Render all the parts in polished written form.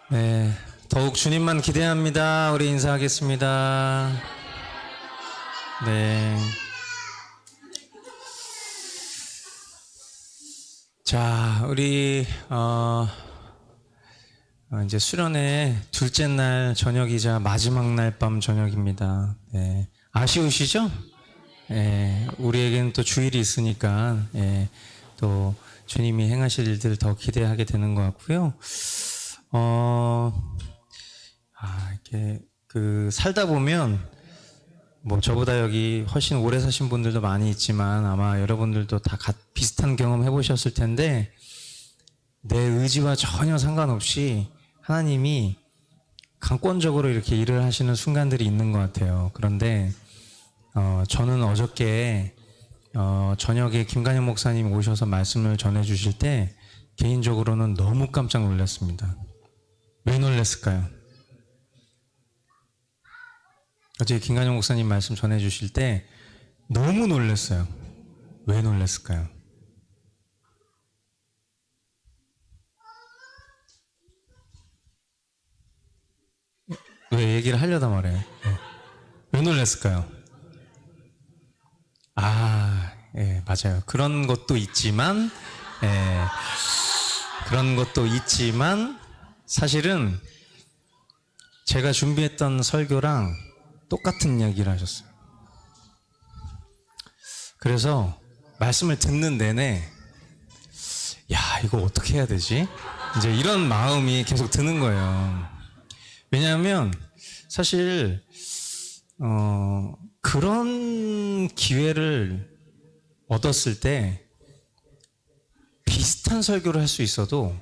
네, 더욱 주님만 기대합니다. 우리 인사하겠습니다. 네. 자, 우리 이제 수련회 둘째 날 저녁이자 마지막 날 밤 저녁입니다. 네. 아쉬우시죠? 예, 우리에게는 또 주일이 있으니까 예, 또 주님이 행하실 일들을 더 기대하게 되는 것 같고요. 이렇게 살다 보면 뭐 저보다 여기 훨씬 오래 사신 분들도 많이 있지만 아마 여러분들도 다 비슷한 경험 해보셨을 텐데 내 의지와 전혀 상관없이 하나님이 강권적으로 이렇게 일을 하시는 순간들이 있는 것 같아요. 그런데 저는 어저께 저녁에 김간영 목사님 오셔서 말씀을 전해주실 때 개인적으로는 너무 깜짝 놀랐습니다. 왜 놀랐을까요? 어제 김간영 목사님 말씀 전해주실 때 너무 놀랐어요. 왜 놀랐을까요? 왜 얘기를 하려다 말해요? 네. 왜 놀랐을까요? 예, 맞아요. 그런 것도 있지만, 예, 그런 것도 있지만, 사실은 제가 준비했던 설교랑 똑같은 이야기를 하셨어요. 그래서 말씀을 듣는 내내, 야, 이거 어떻게 해야 되지? 이제 이런 마음이 계속 드는 거예요. 왜냐하면 사실 그런 기회를 얻었을 때 비슷한 설교를 할 수 있어도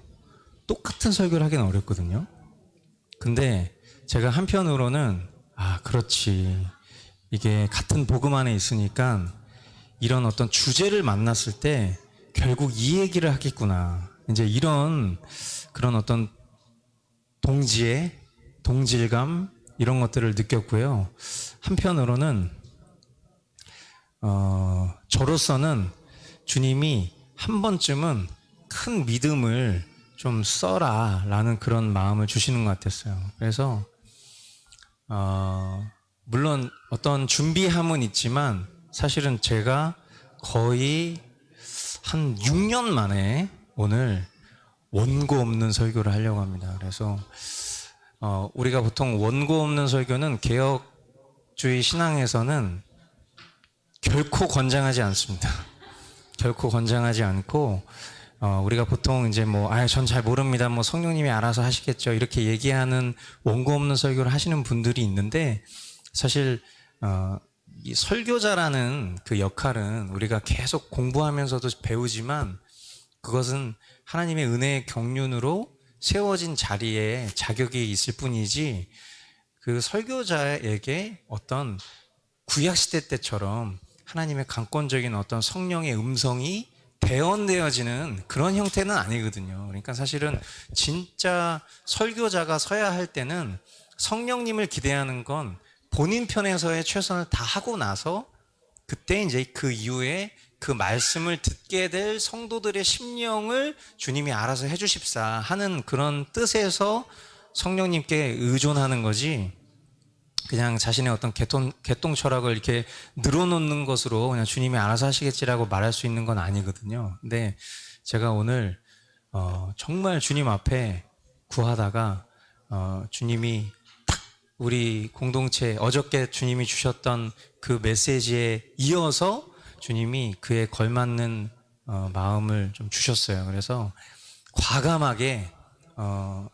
똑같은 설교를 하기는 어렵거든요. 근데 제가 한편으로는 그렇지, 이게 같은 복음 안에 있으니까 이런 어떤 주제를 만났을 때 결국 이 얘기를 하겠구나, 이제 이런 그런 어떤 동질감 이런 것들을 느꼈고요. 한편으로는 저로서는 주님이 한 번쯤은 큰 믿음을 좀 써라 라는 그런 마음을 주시는 것 같았어요. 그래서 물론 어떤 준비함은 있지만 사실은 제가 거의 한 6년 만에 오늘 원고 없는 설교를 하려고 합니다. 그래서 우리가 보통 원고 없는 설교는 개혁주의 신앙에서는 결코 권장하지 않습니다. 결코 권장하지 않고 우리가 보통 이제 전 잘 모릅니다, 성령님이 알아서 하시겠죠, 이렇게 얘기하는 원고 없는 설교를 하시는 분들이 있는데, 사실 이 설교자라는 그 역할은 우리가 계속 공부하면서도 배우지만 그것은 하나님의 은혜의 경륜으로 세워진 자리에 자격이 있을 뿐이지, 그 설교자에게 어떤 구약시대 때처럼 하나님의 강권적인 어떤 성령의 음성이 대언되어지는 그런 형태는 아니거든요. 그러니까 사실은 진짜 설교자가 서야 할 때는 성령님을 기대하는 건 본인 편에서의 최선을 다 하고 나서 그때 이제 그 이후에 그 말씀을 듣게 될 성도들의 심령을 주님이 알아서 해주십사 하는 그런 뜻에서 성령님께 의존하는 거지, 그냥 자신의 어떤 개똥 철학을 이렇게 늘어놓는 것으로 그냥 주님이 알아서 하시겠지라고 말할 수 있는 건 아니거든요. 근데 제가 오늘 정말 주님 앞에 구하다가 주님이 딱 우리 공동체 어저께 주님이 주셨던 그 메시지에 이어서 주님이 그에 걸맞는 마음을 좀 주셨어요. 그래서 과감하게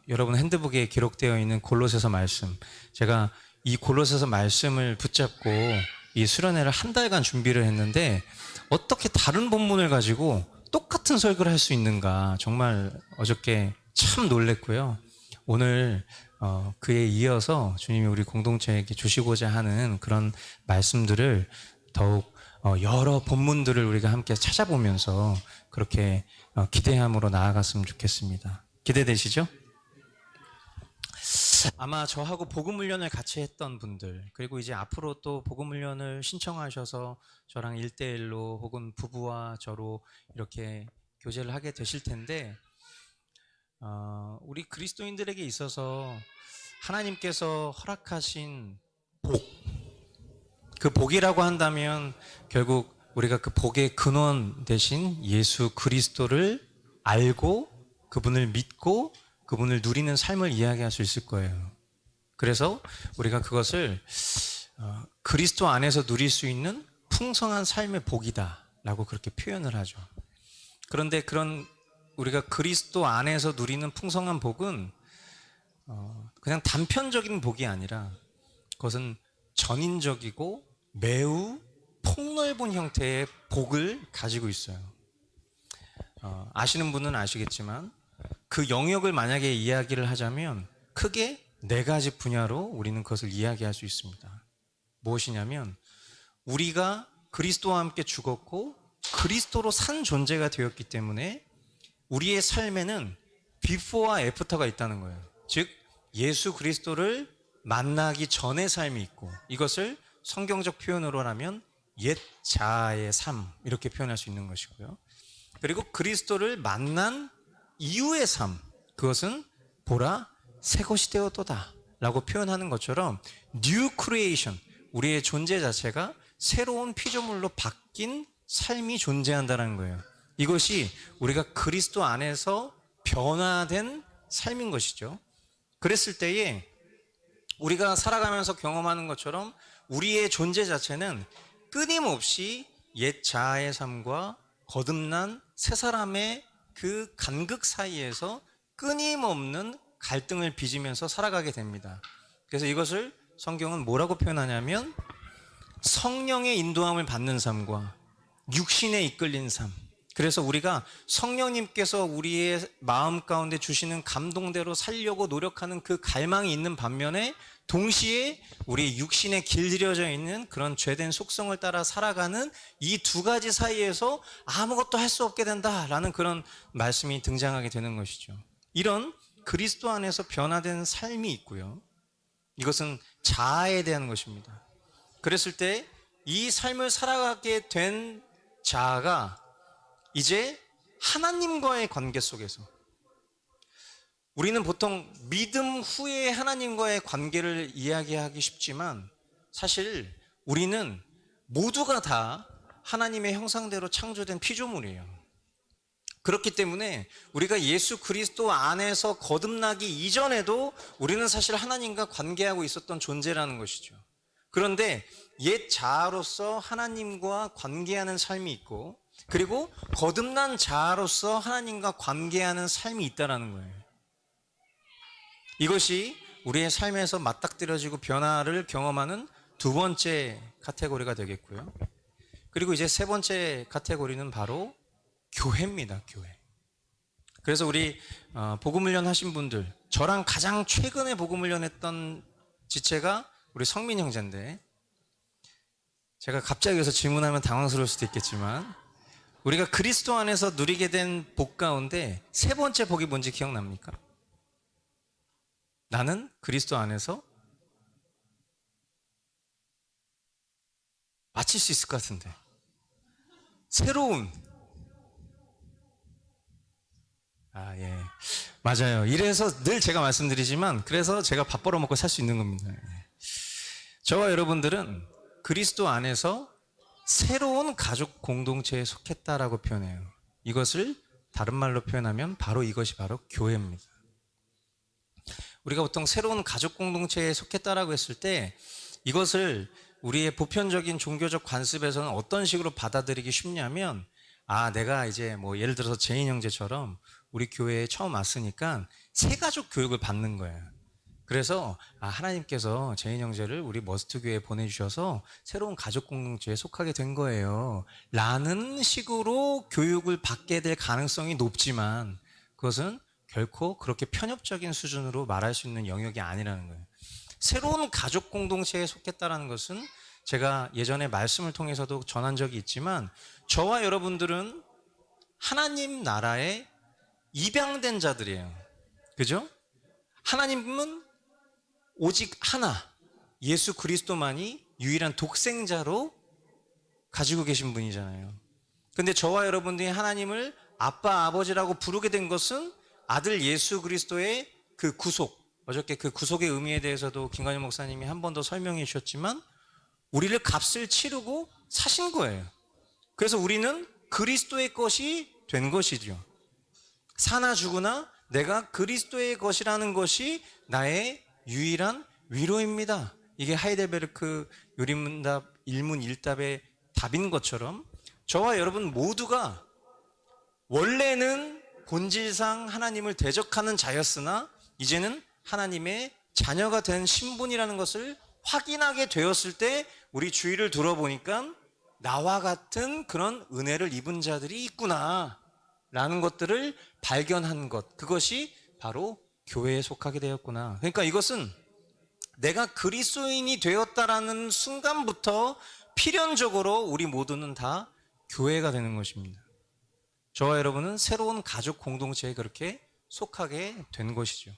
여러분 핸드북에 기록되어 있는 골로새서 말씀, 제가 이 골로새서 말씀을 붙잡고 이 수련회를 한 달간 준비를 했는데 어떻게 다른 본문을 가지고 똑같은 설교를 할 수 있는가, 정말 어저께 참 놀랬고요. 오늘 그에 이어서 주님이 우리 공동체에게 주시고자 하는 그런 말씀들을 더욱 여러 본문들을 우리가 함께 찾아보면서 그렇게 기대함으로 나아갔으면 좋겠습니다. 기대되시죠? 아마 저하고 복음훈련을 같이 했던 분들, 그리고 이제 앞으로 또 복음훈련을 신청하셔서 저랑 1대1로 혹은 부부와 저로 이렇게 교제를 하게 되실 텐데, 우리 그리스도인들에게 있어서 하나님께서 허락하신 복, 그 복이라고 한다면 결국 우리가 그 복의 근원 대신 예수 그리스도를 알고 그분을 믿고 그분을 누리는 삶을 이야기할 수 있을 거예요. 그래서 우리가 그것을 그리스도 안에서 누릴 수 있는 풍성한 삶의 복이다 라고 그렇게 표현을 하죠. 그런데 그런 우리가 그리스도 안에서 누리는 풍성한 복은 그냥 단편적인 복이 아니라 그것은 전인적이고 매우 폭넓은 형태의 복을 가지고 있어요. 아시는 분은 아시겠지만 그 영역을 만약에 이야기를 하자면 크게 4가지 분야로 우리는 그것을 이야기할 수 있습니다. 무엇이냐면 우리가 그리스도와 함께 죽었고 그리스도로 산 존재가 되었기 때문에 우리의 삶에는 비포와 애프터가 있다는 거예요. 즉 예수 그리스도를 만나기 전의 삶이 있고 이것을 성경적 표현으로 하면 옛 자아의 삶 이렇게 표현할 수 있는 것이고요. 그리고 그리스도를 만난 이후의 삶 그것은 보라 새 것이 되었도다 라고 표현하는 것처럼 뉴 크리에이션 우리의 존재 자체가 새로운 피조물로 바뀐 삶이 존재한다는 거예요. 이것이 우리가 그리스도 안에서 변화된 삶인 것이죠. 그랬을 때에 우리가 살아가면서 경험하는 것처럼 우리의 존재 자체는 끊임없이 옛 자아의 삶과 거듭난 새 사람의 그 간극 사이에서 끊임없는 갈등을 빚으면서 살아가게 됩니다. 그래서 이것을 성경은 뭐라고 표현하냐면 성령의 인도함을 받는 삶과 육신에 이끌린 삶. 그래서 우리가 성령님께서 우리의 마음 가운데 주시는 감동대로 살려고 노력하는 그 갈망이 있는 반면에 동시에 우리 육신에 길들여져 있는 그런 죄된 속성을 따라 살아가는 이 2가지 사이에서 아무것도 할 수 없게 된다라는 그런 말씀이 등장하게 되는 것이죠. 이런 그리스도 안에서 변화된 삶이 있고요. 이것은 자아에 대한 것입니다. 그랬을 때 이 삶을 살아가게 된 자아가 이제 하나님과의 관계 속에서 우리는 보통 믿음 후에 하나님과의 관계를 이야기하기 쉽지만 사실 우리는 모두가 다 하나님의 형상대로 창조된 피조물이에요. 그렇기 때문에 우리가 예수 그리스도 안에서 거듭나기 이전에도 우리는 사실 하나님과 관계하고 있었던 존재라는 것이죠. 그런데 옛 자아로서 하나님과 관계하는 삶이 있고 그리고 거듭난 자아로서 하나님과 관계하는 삶이 있다는 거예요. 이것이 우리의 삶에서 맞닥뜨려지고 변화를 경험하는 2번째 카테고리가 되겠고요. 그리고 이제 3번째 카테고리는 바로 교회입니다. 교회. 그래서 우리 복음훈련 하신 분들 저랑 가장 최근에 복음훈련 했던 지체가 우리 성민 형제인데 제가 갑자기 여기서 질문하면 당황스러울 수도 있겠지만 우리가 그리스도 안에서 누리게 된 복 가운데 3번째 복이 뭔지 기억납니까? 나는 그리스도 안에서 맞힐 수 있을 것 같은데 새로운 예. 맞아요. 이래서 늘 제가 말씀드리지만 그래서 제가 밥 벌어먹고 살 수 있는 겁니다. 저와 여러분들은 그리스도 안에서 새로운 가족 공동체에 속했다라고 표현해요. 이것을 다른 말로 표현하면 바로 이것이 바로 교회입니다. 우리가 보통 새로운 가족 공동체에 속했다라고 했을 때 이것을 우리의 보편적인 종교적 관습에서는 어떤 식으로 받아들이기 쉽냐면 내가 이제 뭐 예를 들어서 제인 형제처럼 우리 교회에 처음 왔으니까 새가족 교육을 받는 거예요. 그래서 하나님께서 제인 형제를 우리 머스트 교회에 보내주셔서 새로운 가족 공동체에 속하게 된 거예요 라는 식으로 교육을 받게 될 가능성이 높지만 그것은 결코 그렇게 편협적인 수준으로 말할 수 있는 영역이 아니라는 거예요. 새로운 가족 공동체에 속했다는 것은 제가 예전에 말씀을 통해서도 전한 적이 있지만 저와 여러분들은 하나님 나라에 입양된 자들이에요. 그죠? 하나님은 오직 하나, 예수 그리스도만이 유일한 독생자로 가지고 계신 분이잖아요. 근데 저와 여러분들이 하나님을 아빠, 아버지라고 부르게 된 것은 아들 예수 그리스도의 그 구속, 어저께 그 구속의 의미에 대해서도 김관영 목사님이 한 번 더 설명해 주셨지만 우리를 값을 치르고 사신 거예요. 그래서 우리는 그리스도의 것이 된 것이죠. 사나 죽으나 내가 그리스도의 것이라는 것이 나의 유일한 위로입니다. 이게 하이델베르크 요리문답 일문일답의 답인 것처럼 저와 여러분 모두가 원래는 본질상 하나님을 대적하는 자였으나 이제는 하나님의 자녀가 된 신분이라는 것을 확인하게 되었을 때 우리 주위를 돌아보니까 나와 같은 그런 은혜를 입은 자들이 있구나 라는 것들을 발견한 것, 그것이 바로 교회에 속하게 되었구나. 그러니까 이것은 내가 그리스도인이 되었다라는 순간부터 필연적으로 우리 모두는 다 교회가 되는 것입니다. 저와 여러분은 새로운 가족 공동체에 그렇게 속하게 된 것이죠.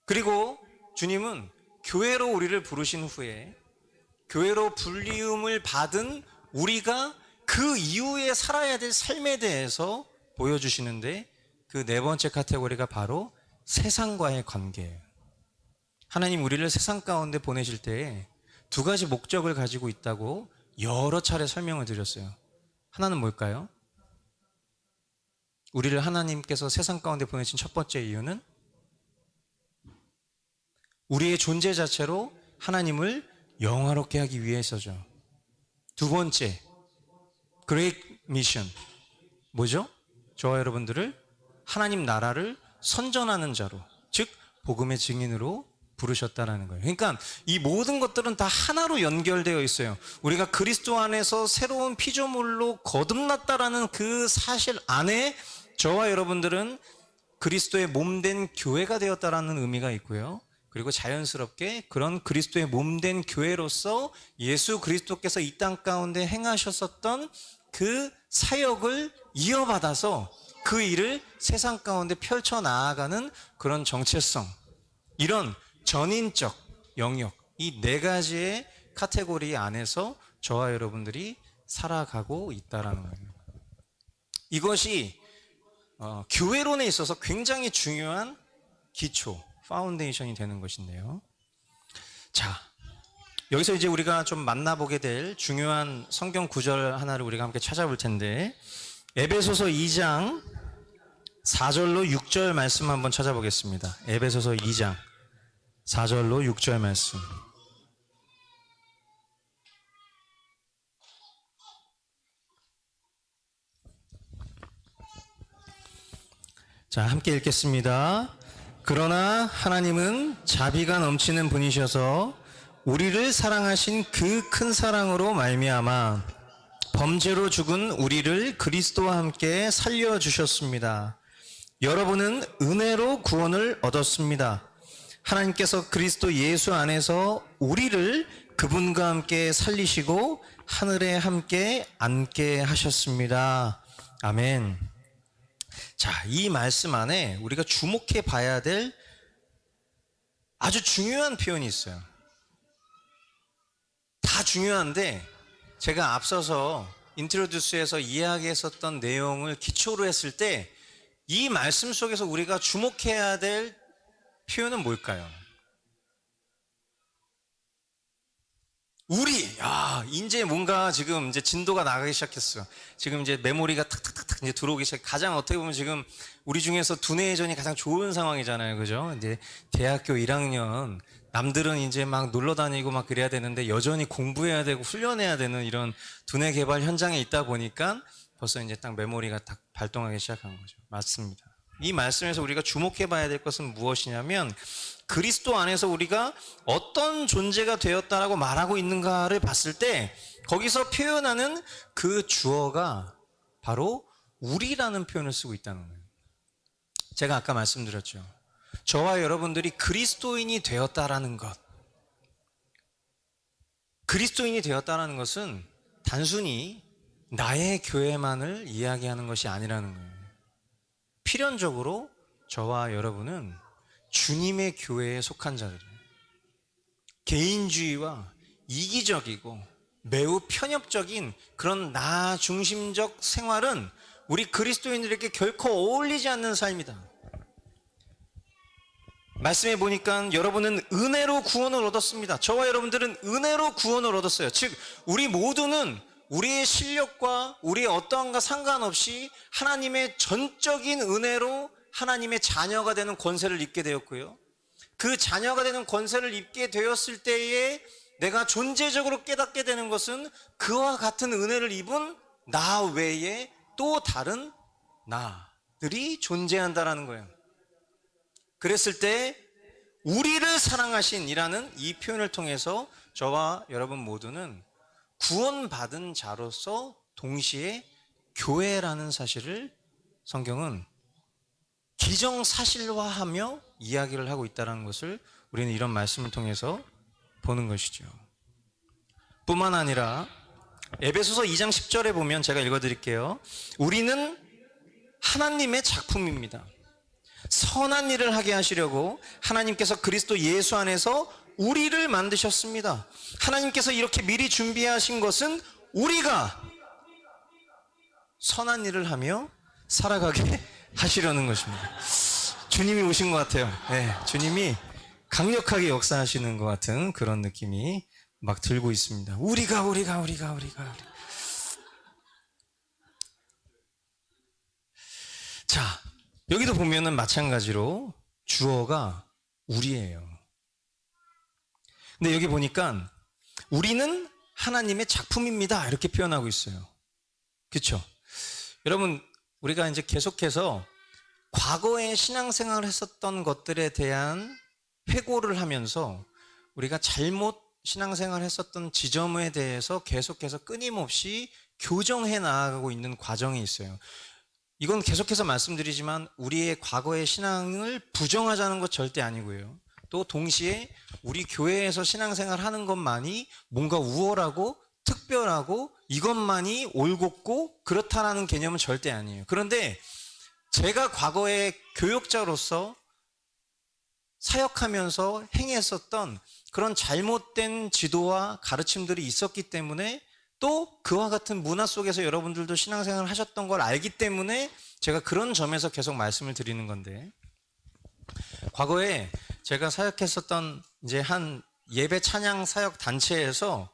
그리고 주님은 교회로 우리를 부르신 후에 교회로 불리움을 받은 우리가 그 이후에 살아야 될 삶에 대해서 보여주시는데 그 네 번째 카테고리가 바로 세상과의 관계예요. 하나님 우리를 세상 가운데 보내실 때 두 가지 목적을 가지고 있다고 여러 차례 설명을 드렸어요. 하나는 뭘까요? 우리를 하나님께서 세상 가운데 보내신 첫 번째 이유는 우리의 존재 자체로 하나님을 영화롭게 하기 위해서죠. 두 번째, 그레이트 미션. 뭐죠? 저와 여러분들을 하나님 나라를 선전하는 자로, 즉 복음의 증인으로 부르셨다라는 거예요. 그러니까 이 모든 것들은 다 하나로 연결되어 있어요. 우리가 그리스도 안에서 새로운 피조물로 거듭났다라는 그 사실 안에 저와 여러분들은 그리스도의 몸된 교회가 되었다라는 의미가 있고요. 그리고 자연스럽게 그런 그리스도의 몸된 교회로서 예수 그리스도께서 이 땅 가운데 행하셨었던 그 사역을 이어받아서 그 일을 세상 가운데 펼쳐나아가는 그런 정체성, 이런 전인적 영역, 이 네 가지의 카테고리 안에서 저와 여러분들이 살아가고 있다라는 거예요. 이것이 교회론에 있어서 굉장히 중요한 기초, 파운데이션이 되는 것인데요. 자, 여기서 이제 우리가 좀 만나보게 될 중요한 성경 구절 하나를 우리가 함께 찾아볼 텐데, 에베소서 2장 4절로 6절 말씀 한번 찾아보겠습니다. 에베소서 2장 4절로 6절 말씀. 자, 함께 읽겠습니다. 그러나 하나님은 자비가 넘치는 분이셔서 우리를 사랑하신 그 큰 사랑으로 말미암아 범죄로 죽은 우리를 그리스도와 함께 살려주셨습니다. 여러분은 은혜로 구원을 얻었습니다. 하나님께서 그리스도 예수 안에서 우리를 그분과 함께 살리시고 하늘에 함께 앉게 하셨습니다. 아멘. 자, 이 말씀 안에 우리가 주목해 봐야 될 아주 중요한 표현이 있어요. 다 중요한데 제가 앞서서 인트로듀스에서 이야기했었던 내용을 기초로 했을 때 이 말씀 속에서 우리가 주목해야 될 표현은 뭘까요? 이제 뭔가 지금 이제 진도가 나가기 시작했어요. 지금 이제 메모리가 탁탁탁탁 이제 들어오기 시작. 가장 어떻게 보면 지금 우리 중에서 두뇌 회전이 가장 좋은 상황이잖아요, 그죠? 이제 대학교 1학년 남들은 이제 막 놀러 다니고 막 그래야 되는데 여전히 공부해야 되고 훈련해야 되는 이런 두뇌 개발 현장에 있다 보니까 벌써 이제 딱 메모리가 딱 발동하기 시작한 거죠. 맞습니다. 이 말씀에서 우리가 주목해 봐야 될 것은 무엇이냐면 그리스도 안에서 우리가 어떤 존재가 되었다라고 말하고 있는가를 봤을 때 거기서 표현하는 그 주어가 바로 우리라는 표현을 쓰고 있다는 거예요. 제가 아까 말씀드렸죠. 저와 여러분들이 그리스도인이 되었다라는 것, 그리스도인이 되었다라는 것은 단순히 나의 교회만을 이야기하는 것이 아니라는 거예요. 필연적으로 저와 여러분은 주님의 교회에 속한 자들이에요. 개인주의와 이기적이고 매우 편협적인 그런 나 중심적 생활은 우리 그리스도인들에게 결코 어울리지 않는 삶이다. 말씀해 보니까 여러분은 은혜로 구원을 얻었습니다. 저와 여러분들은 은혜로 구원을 얻었어요. 즉 우리 모두는 우리의 실력과 우리의 어떠함과 상관없이 하나님의 전적인 은혜로 하나님의 자녀가 되는 권세를 입게 되었고요. 그 자녀가 되는 권세를 입게 되었을 때에 내가 존재적으로 깨닫게 되는 것은 그와 같은 은혜를 입은 나 외에 또 다른 나들이 존재한다라는 거예요. 그랬을 때 우리를 사랑하신 이라는 이 표현을 통해서 저와 여러분 모두는 구원받은 자로서 동시에 교회라는 사실을 성경은 기정사실화하며 이야기를 하고 있다는 것을 우리는 이런 말씀을 통해서 보는 것이죠. 뿐만 아니라 에베소서 2장 10절에 보면 제가 읽어드릴게요. 우리는 하나님의 작품입니다. 선한 일을 하게 하시려고 하나님께서 그리스도 예수 안에서 우리를 만드셨습니다. 하나님께서 이렇게 미리 준비하신 것은 우리가 선한 일을 하며 살아가게 하시려는 것입니다. 주님이 오신 것 같아요. 네, 주님이 강력하게 역사하시는 것 같은 그런 느낌이 막 들고 있습니다. 우리가. 자, 여기도 보면은 마찬가지로 주어가 우리예요. 근데 여기 보니까 우리는 하나님의 작품입니다 이렇게 표현하고 있어요. 그렇죠? 여러분, 우리가 이제 계속해서 과거에 신앙생활을 했었던 것들에 대한 회고를 하면서 우리가 잘못 신앙생활을 했었던 지점에 대해서 계속해서 끊임없이 교정해 나가고 있는 과정이 있어요. 이건 계속해서 말씀드리지만 우리의 과거의 신앙을 부정하자는 것 절대 아니고요. 또 동시에 우리 교회에서 신앙생활 하는 것만이 뭔가 우월하고 특별하고 이것만이 올곧고 그렇다라는 개념은 절대 아니에요. 그런데 제가 과거에 교역자로서 사역하면서 행했었던 그런 잘못된 지도와 가르침들이 있었기 때문에 또 그와 같은 문화 속에서 여러분들도 신앙생활을 하셨던 걸 알기 때문에 제가 그런 점에서 계속 말씀을 드리는 건데, 과거에 제가 사역했었던 이제 한 예배 찬양 사역 단체에서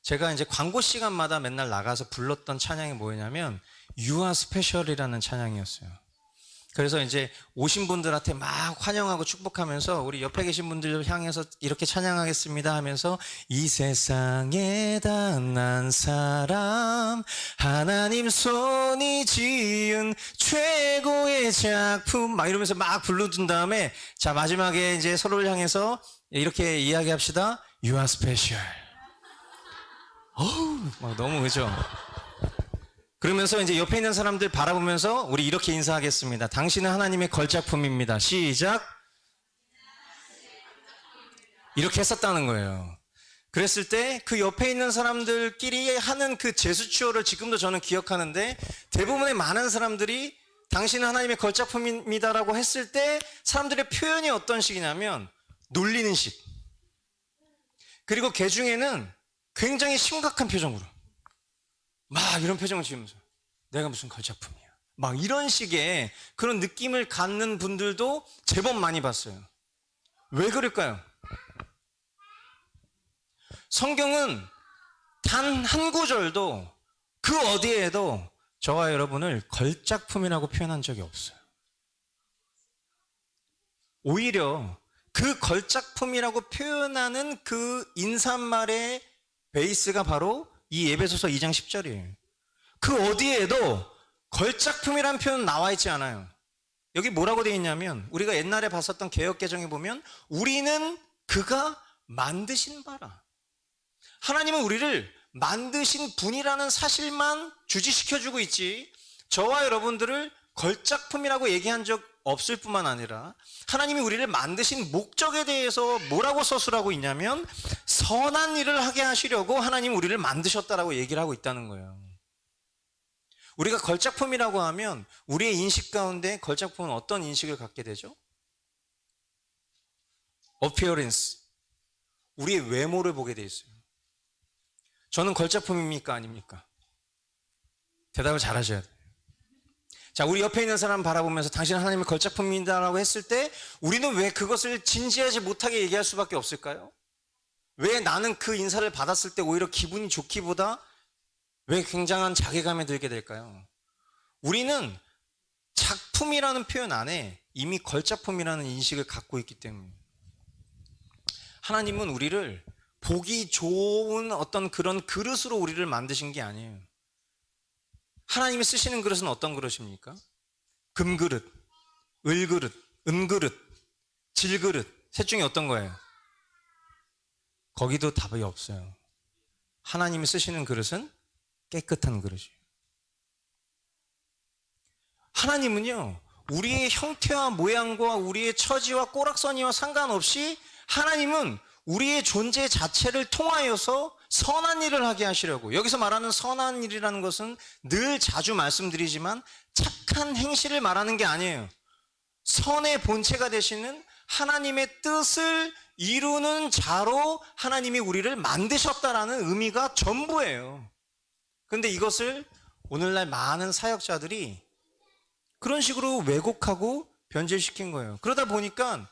제가 이제 광고 시간마다 맨날 나가서 불렀던 찬양이 뭐였냐면 You are special이라는 찬양이었어요. 그래서 이제 오신 분들한테 막 환영하고 축복하면서 우리 옆에 계신 분들 향해서 이렇게 찬양하겠습니다 하면서 이 세상에 단 사람 하나님 손이 지은 최고의 작품 막 이러면서 막 불러준 다음에 자 마지막에 이제 서로를 향해서 이렇게 이야기합시다. You are special. 어우 막 너무 그죠? 그러면서 이제 옆에 있는 사람들 바라보면서 우리 이렇게 인사하겠습니다. 당신은 하나님의 걸작품입니다. 시작. 이렇게 했었다는 거예요. 그랬을 때 그 옆에 있는 사람들끼리 하는 그 제스처를 지금도 저는 기억하는데, 대부분의 많은 사람들이 당신은 하나님의 걸작품입니다라고 했을 때 사람들의 표현이 어떤 식이냐면 놀리는 식, 그리고 그 중에는 굉장히 심각한 표정으로 막 이런 표정을 지으면서 내가 무슨 걸작품이야 막 이런 식의 그런 느낌을 갖는 분들도 제법 많이 봤어요. 왜 그럴까요? 성경은 단 한 구절도 그 어디에도 저와 여러분을 걸작품이라고 표현한 적이 없어요. 오히려 그 걸작품이라고 표현하는 그 인사말의 베이스가 바로 이 에베소서 2장 10절이에요. 그 어디에도 걸작품이라는 표현 나와 있지 않아요. 여기 뭐라고 되어 있냐면 우리가 옛날에 봤었던 개역개정에 보면 우리는 그가 만드신 바라. 하나님은 우리를 만드신 분이라는 사실만 주지시켜주고 있지 저와 여러분들을 걸작품이라고 얘기한 적 없을 뿐만 아니라 하나님이 우리를 만드신 목적에 대해서 뭐라고 서술하고 있냐면 선한 일을 하게 하시려고 하나님이 우리를 만드셨다라고 얘기를 하고 있다는 거예요. 우리가 걸작품이라고 하면 우리의 인식 가운데 걸작품은 어떤 인식을 갖게 되죠? appearance, 우리의 외모를 보게 돼 있어요. 저는 걸작품입니까? 아닙니까? 대답을 잘 하셔야 돼요. 자, 우리 옆에 있는 사람 바라보면서 당신은 하나님의 걸작품이다라고 했을 때 우리는 왜 그것을 진지하지 못하게 얘기할 수밖에 없을까요? 왜 나는 그 인사를 받았을 때 오히려 기분이 좋기보다 왜 굉장한 자괴감에 들게 될까요? 우리는 작품이라는 표현 안에 이미 걸작품이라는 인식을 갖고 있기 때문에 하나님은 우리를 보기 좋은 어떤 그런 그릇으로 우리를 만드신 게 아니에요. 하나님이 쓰시는 그릇은 어떤 그릇입니까? 금그릇, 을그릇, 은그릇, 질그릇, 셋 중에 어떤 거예요? 거기도 답이 없어요. 하나님이 쓰시는 그릇은 깨끗한 그릇이에요. 하나님은요, 우리의 형태와 모양과 우리의 처지와 꼬락서니와 상관없이 하나님은 우리의 존재 자체를 통하여서 선한 일을 하게 하시려고. 여기서 말하는 선한 일이라는 것은 늘 자주 말씀드리지만 착한 행실을 말하는 게 아니에요. 선의 본체가 되시는 하나님의 뜻을 이루는 자로 하나님이 우리를 만드셨다라는 의미가 전부예요. 그런데 이것을 오늘날 많은 사역자들이 그런 식으로 왜곡하고 변질시킨 거예요. 그러다 보니까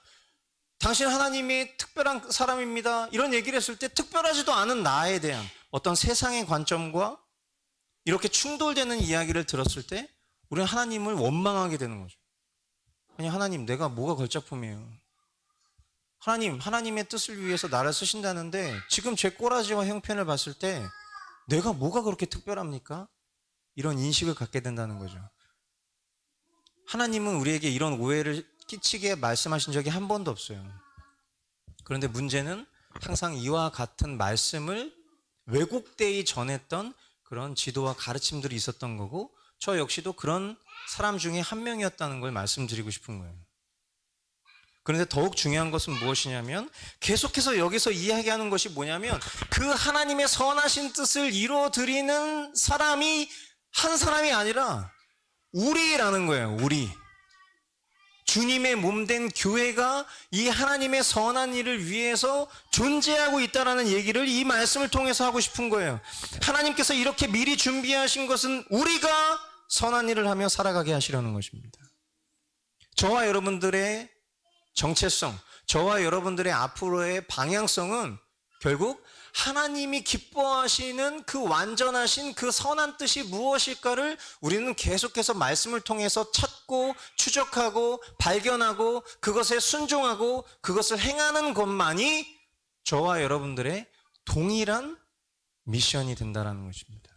당신 하나님이 특별한 사람입니다, 이런 얘기를 했을 때 특별하지도 않은 나에 대한 어떤 세상의 관점과 이렇게 충돌되는 이야기를 들었을 때 우리는 하나님을 원망하게 되는 거죠. 아니, 하나님, 내가 뭐가 걸작품이에요? 하나님의 뜻을 위해서 나를 쓰신다는데 지금 제 꼬라지와 형편을 봤을 때 내가 뭐가 그렇게 특별합니까? 이런 인식을 갖게 된다는 거죠. 하나님은 우리에게 이런 오해를 끼치게 말씀하신 적이 한 번도 없어요. 그런데 문제는 항상 이와 같은 말씀을 왜곡되기 전했던 그런 지도와 가르침들이 있었던 거고, 저 역시도 그런 사람 중에 한 명이었다는 걸 말씀드리고 싶은 거예요. 그런데 더욱 중요한 것은 무엇이냐면, 계속해서 여기서 이야기하는 것이 뭐냐면, 그 하나님의 선하신 뜻을 이루어드리는 사람이 한 사람이 아니라 우리라는 거예요. 우리. 주님의 몸된 교회가 이 하나님의 선한 일을 위해서 존재하고 있다는 얘기를 이 말씀을 통해서 하고 싶은 거예요. 하나님께서 이렇게 미리 준비하신 것은 우리가 선한 일을 하며 살아가게 하시려는 것입니다. 저와 여러분들의 정체성, 저와 여러분들의 앞으로의 방향성은 결국 하나님이 기뻐하시는 그 완전하신 그 선한 뜻이 무엇일까를 우리는 계속해서 말씀을 통해서 찾고 추적하고 발견하고 그것에 순종하고 그것을 행하는 것만이 저와 여러분들의 동일한 미션이 된다는 것입니다.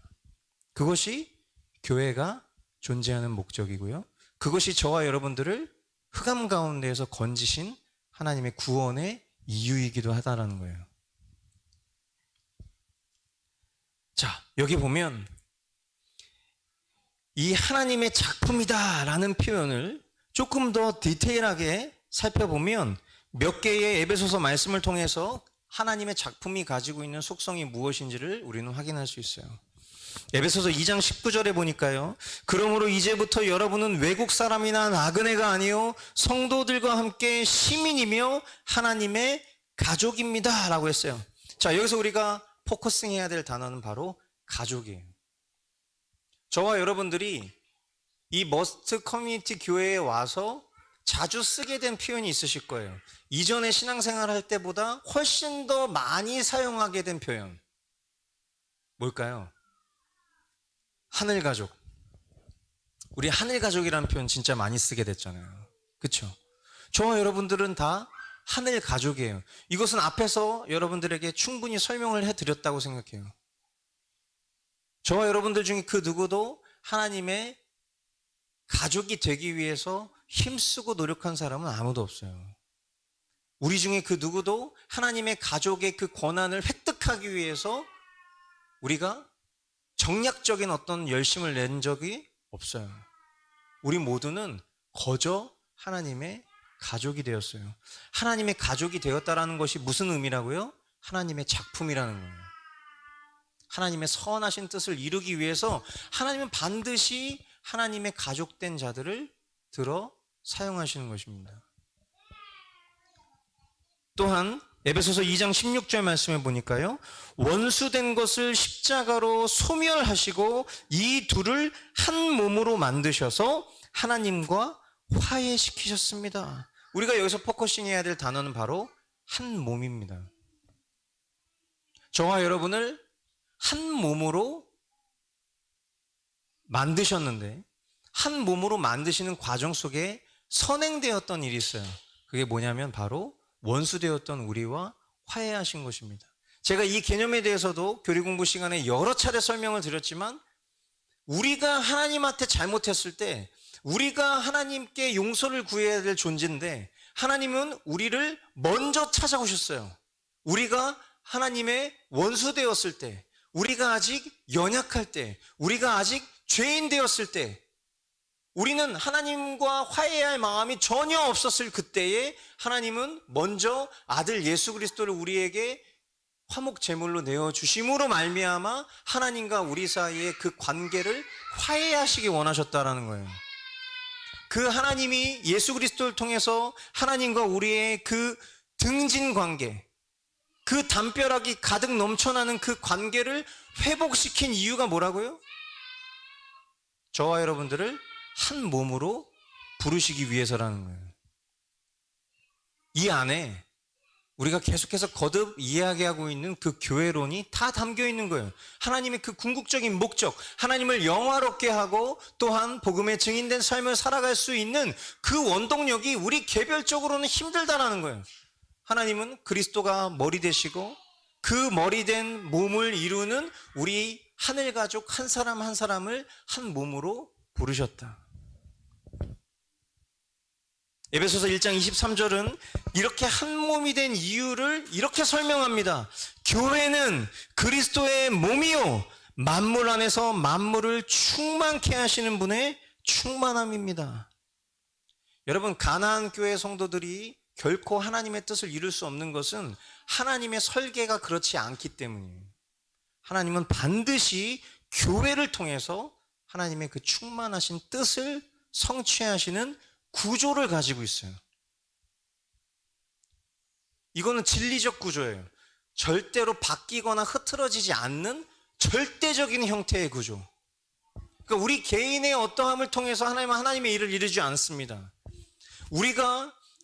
그것이 교회가 존재하는 목적이고요. 그것이 저와 여러분들을 흑암 가운데에서 건지신 하나님의 구원의 이유이기도 하다라는 거예요. 자, 여기 보면 이 하나님의 작품이다라는 표현을 조금 더 디테일하게 살펴보면 몇 개의 에베소서 말씀을 통해서 하나님의 작품이 가지고 있는 속성이 무엇인지를 우리는 확인할 수 있어요. 에베소서 2장 19절에 보니까요, 그러므로 이제부터 여러분은 외국 사람이나 나그네가 아니요 성도들과 함께 시민이며 하나님의 가족입니다 라고 했어요. 자, 여기서 우리가 포커싱 해야 될 단어는 바로 가족이에요. 저와 여러분들이 이 머스트 커뮤니티 교회에 와서 자주 쓰게 된 표현이 있으실 거예요. 이전에 신앙생활 할 때보다 훨씬 더 많이 사용하게 된 표현. 뭘까요? 하늘가족. 우리 하늘가족이라는 표현 진짜 많이 쓰게 됐잖아요. 그렇죠? 저와 여러분들은 다 하늘가족이에요. 이것은 앞에서 여러분들에게 충분히 설명을 해드렸다고 생각해요. 저와 여러분들 중에 그 누구도 하나님의 가족이 되기 위해서 힘쓰고 노력한 사람은 아무도 없어요. 우리 중에 그 누구도 하나님의 가족의 그 권한을 획득하기 위해서 우리가 정략적인 어떤 열심을 낸 적이 없어요. 우리 모두는 거저 하나님의 가족이 되었어요. 하나님의 가족이 되었다라는 것이 무슨 의미라고요? 하나님의 작품이라는 거예요. 하나님의 선하신 뜻을 이루기 위해서 하나님은 반드시 하나님의 가족된 자들을 들어 사용하시는 것입니다. 또한 에베소서 2장 16절 말씀에 보니까요, 원수된 것을 십자가로 소멸하시고 이 둘을 한 몸으로 만드셔서 하나님과 화해시키셨습니다. 우리가 여기서 포커싱 해야 될 단어는 바로 한 몸입니다. 저와 여러분을 한 몸으로 만드셨는데, 한 몸으로 만드시는 과정 속에 선행되었던 일이 있어요. 그게 뭐냐면 바로 원수되었던 우리와 화해하신 것입니다. 제가 이 개념에 대해서도 교리 공부 시간에 여러 차례 설명을 드렸지만, 우리가 하나님한테 잘못했을 때 우리가 하나님께 용서를 구해야 될 존재인데, 하나님은 우리를 먼저 찾아오셨어요. 우리가 하나님의 원수되었을 때, 우리가 아직 연약할 때, 우리가 아직 죄인 되었을 때, 우리는 하나님과 화해할 마음이 전혀 없었을 그때에 하나님은 먼저 아들 예수 그리스도를 우리에게 화목 제물로 내어주심으로 말미암아 하나님과 우리 사이의 그 관계를 화해하시기 원하셨다라는 거예요. 그 하나님이 예수 그리스도를 통해서 하나님과 우리의 그 등진 관계, 그 담벼락이 가득 넘쳐나는 그 관계를 회복시킨 이유가 뭐라고요? 저와 여러분들을 한 몸으로 부르시기 위해서라는 거예요. 이 안에 우리가 계속해서 거듭 이야기하고 있는 그 교회론이 다 담겨 있는 거예요. 하나님의 그 궁극적인 목적, 하나님을 영화롭게 하고 또한 복음의 증인된 삶을 살아갈 수 있는 그 원동력이 우리 개별적으로는 힘들다라는 거예요. 하나님은 그리스도가 머리 되시고 그 머리 된 몸을 이루는 우리 하늘 가족 한 사람 한 사람을 한 몸으로 부르셨다. 에베소서 1장 23절은 이렇게 한 몸이 된 이유를 이렇게 설명합니다. 교회는 그리스도의 몸이요 만물 안에서 만물을 충만케 하시는 분의 충만함입니다. 여러분, 가나안 교회 성도들이 결코 하나님의 뜻을 이룰 수 없는 것은 하나님의 설계가 그렇지 않기 때문이에요. 하나님은 반드시 교회를 통해서 하나님의 그 충만하신 뜻을 성취하시는 구조를 가지고 있어요. 이거는 진리적 구조예요. 절대로 바뀌거나 흐트러지지 않는 절대적인 형태의 구조. 그러니까 우리 개인의 어떠함을 통해서 하나님은 하나님의 일을 이루지 않습니다.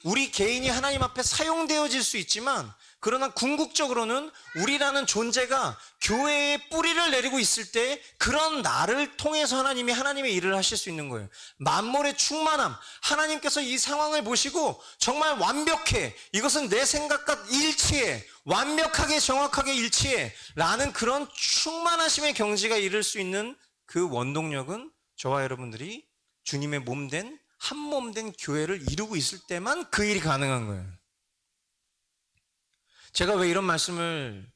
우리 개인이 하나님 앞에 사용되어질 수 있지만, 그러나 궁극적으로는 우리라는 존재가 교회에 뿌리를 내리고 있을 때 그런 나를 통해서 하나님이 하나님의 일을 하실 수 있는 거예요. 만물의 충만함, 하나님께서 이 상황을 보시고 정말 완벽해, 이것은 내 생각과 일치해, 완벽하게 정확하게 일치해 라는 그런 충만하심의 경지가 이룰 수 있는 그 원동력은 저와 여러분들이 주님의 몸된 한 몸 된 교회를 이루고 있을 때만 그 일이 가능한 거예요. 제가 왜 이런 말씀을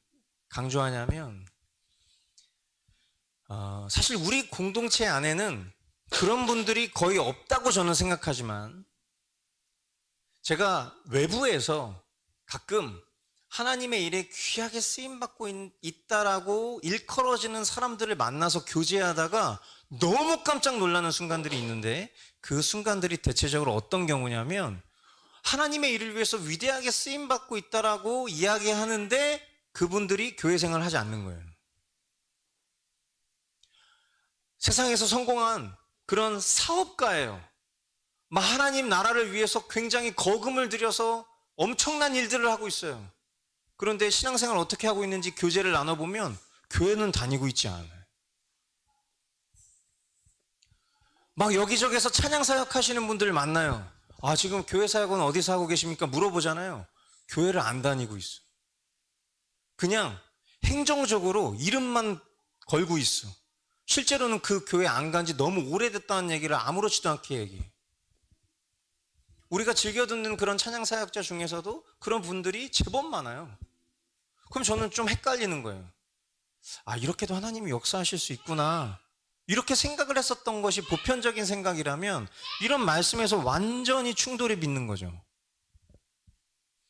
강조하냐면, 사실 우리 공동체 안에는 그런 분들이 거의 없다고 저는 생각하지만, 제가 외부에서 가끔 하나님의 일에 귀하게 쓰임받고 있다라고 일컬어지는 사람들을 만나서 교제하다가 너무 깜짝 놀라는 순간들이 있는데, 그 순간들이 대체적으로 어떤 경우냐면, 하나님의 일을 위해서 위대하게 쓰임받고 있다라고 이야기하는데 그분들이 교회 생활을 하지 않는 거예요. 세상에서 성공한 그런 사업가예요. 하나님 나라를 위해서 굉장히 거금을 들여서 엄청난 일들을 하고 있어요. 그런데 신앙생활 어떻게 하고 있는지 교제를 나눠보면 교회는 다니고 있지 않아요. 여기저기서 찬양 사역 하시는 분들을 만나요. 지금 교회 사역은 어디서 하고 계십니까? 물어보잖아요. 교회를 안 다니고 있어. 그냥 행정적으로 이름만 걸고 있어. 실제로는 그 교회 안 간 지 너무 오래됐다는 얘기를 아무렇지도 않게 얘기해. 우리가 즐겨 듣는 그런 찬양 사역자 중에서도 그런 분들이 제법 많아요. 그럼 저는 좀 헷갈리는 거예요. 이렇게도 하나님이 역사하실 수 있구나, 이렇게 생각을 했었던 것이 보편적인 생각이라면 이런 말씀에서 완전히 충돌이 빚는 거죠.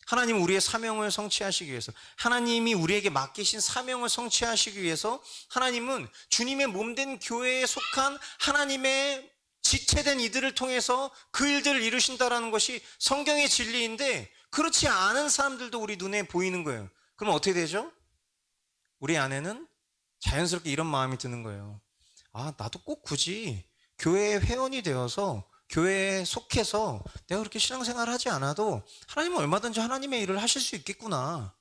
하나님은 우리의 사명을 성취하시기 위해서, 하나님이 우리에게 맡기신 사명을 성취하시기 위해서 하나님은 주님의 몸된 교회에 속한 하나님의 지체된 이들을 통해서 그 일들을 이루신다라는 것이 성경의 진리인데, 그렇지 않은 사람들도 우리 눈에 보이는 거예요. 그럼 어떻게 되죠? 우리 안에는 자연스럽게 이런 마음이 드는 거예요. 아, 나도 꼭 굳이 교회의 회원이 되어서 교회에 속해서 내가 그렇게 신앙생활을 하지 않아도 하나님은 얼마든지 하나님의 일을 하실 수 있겠구나.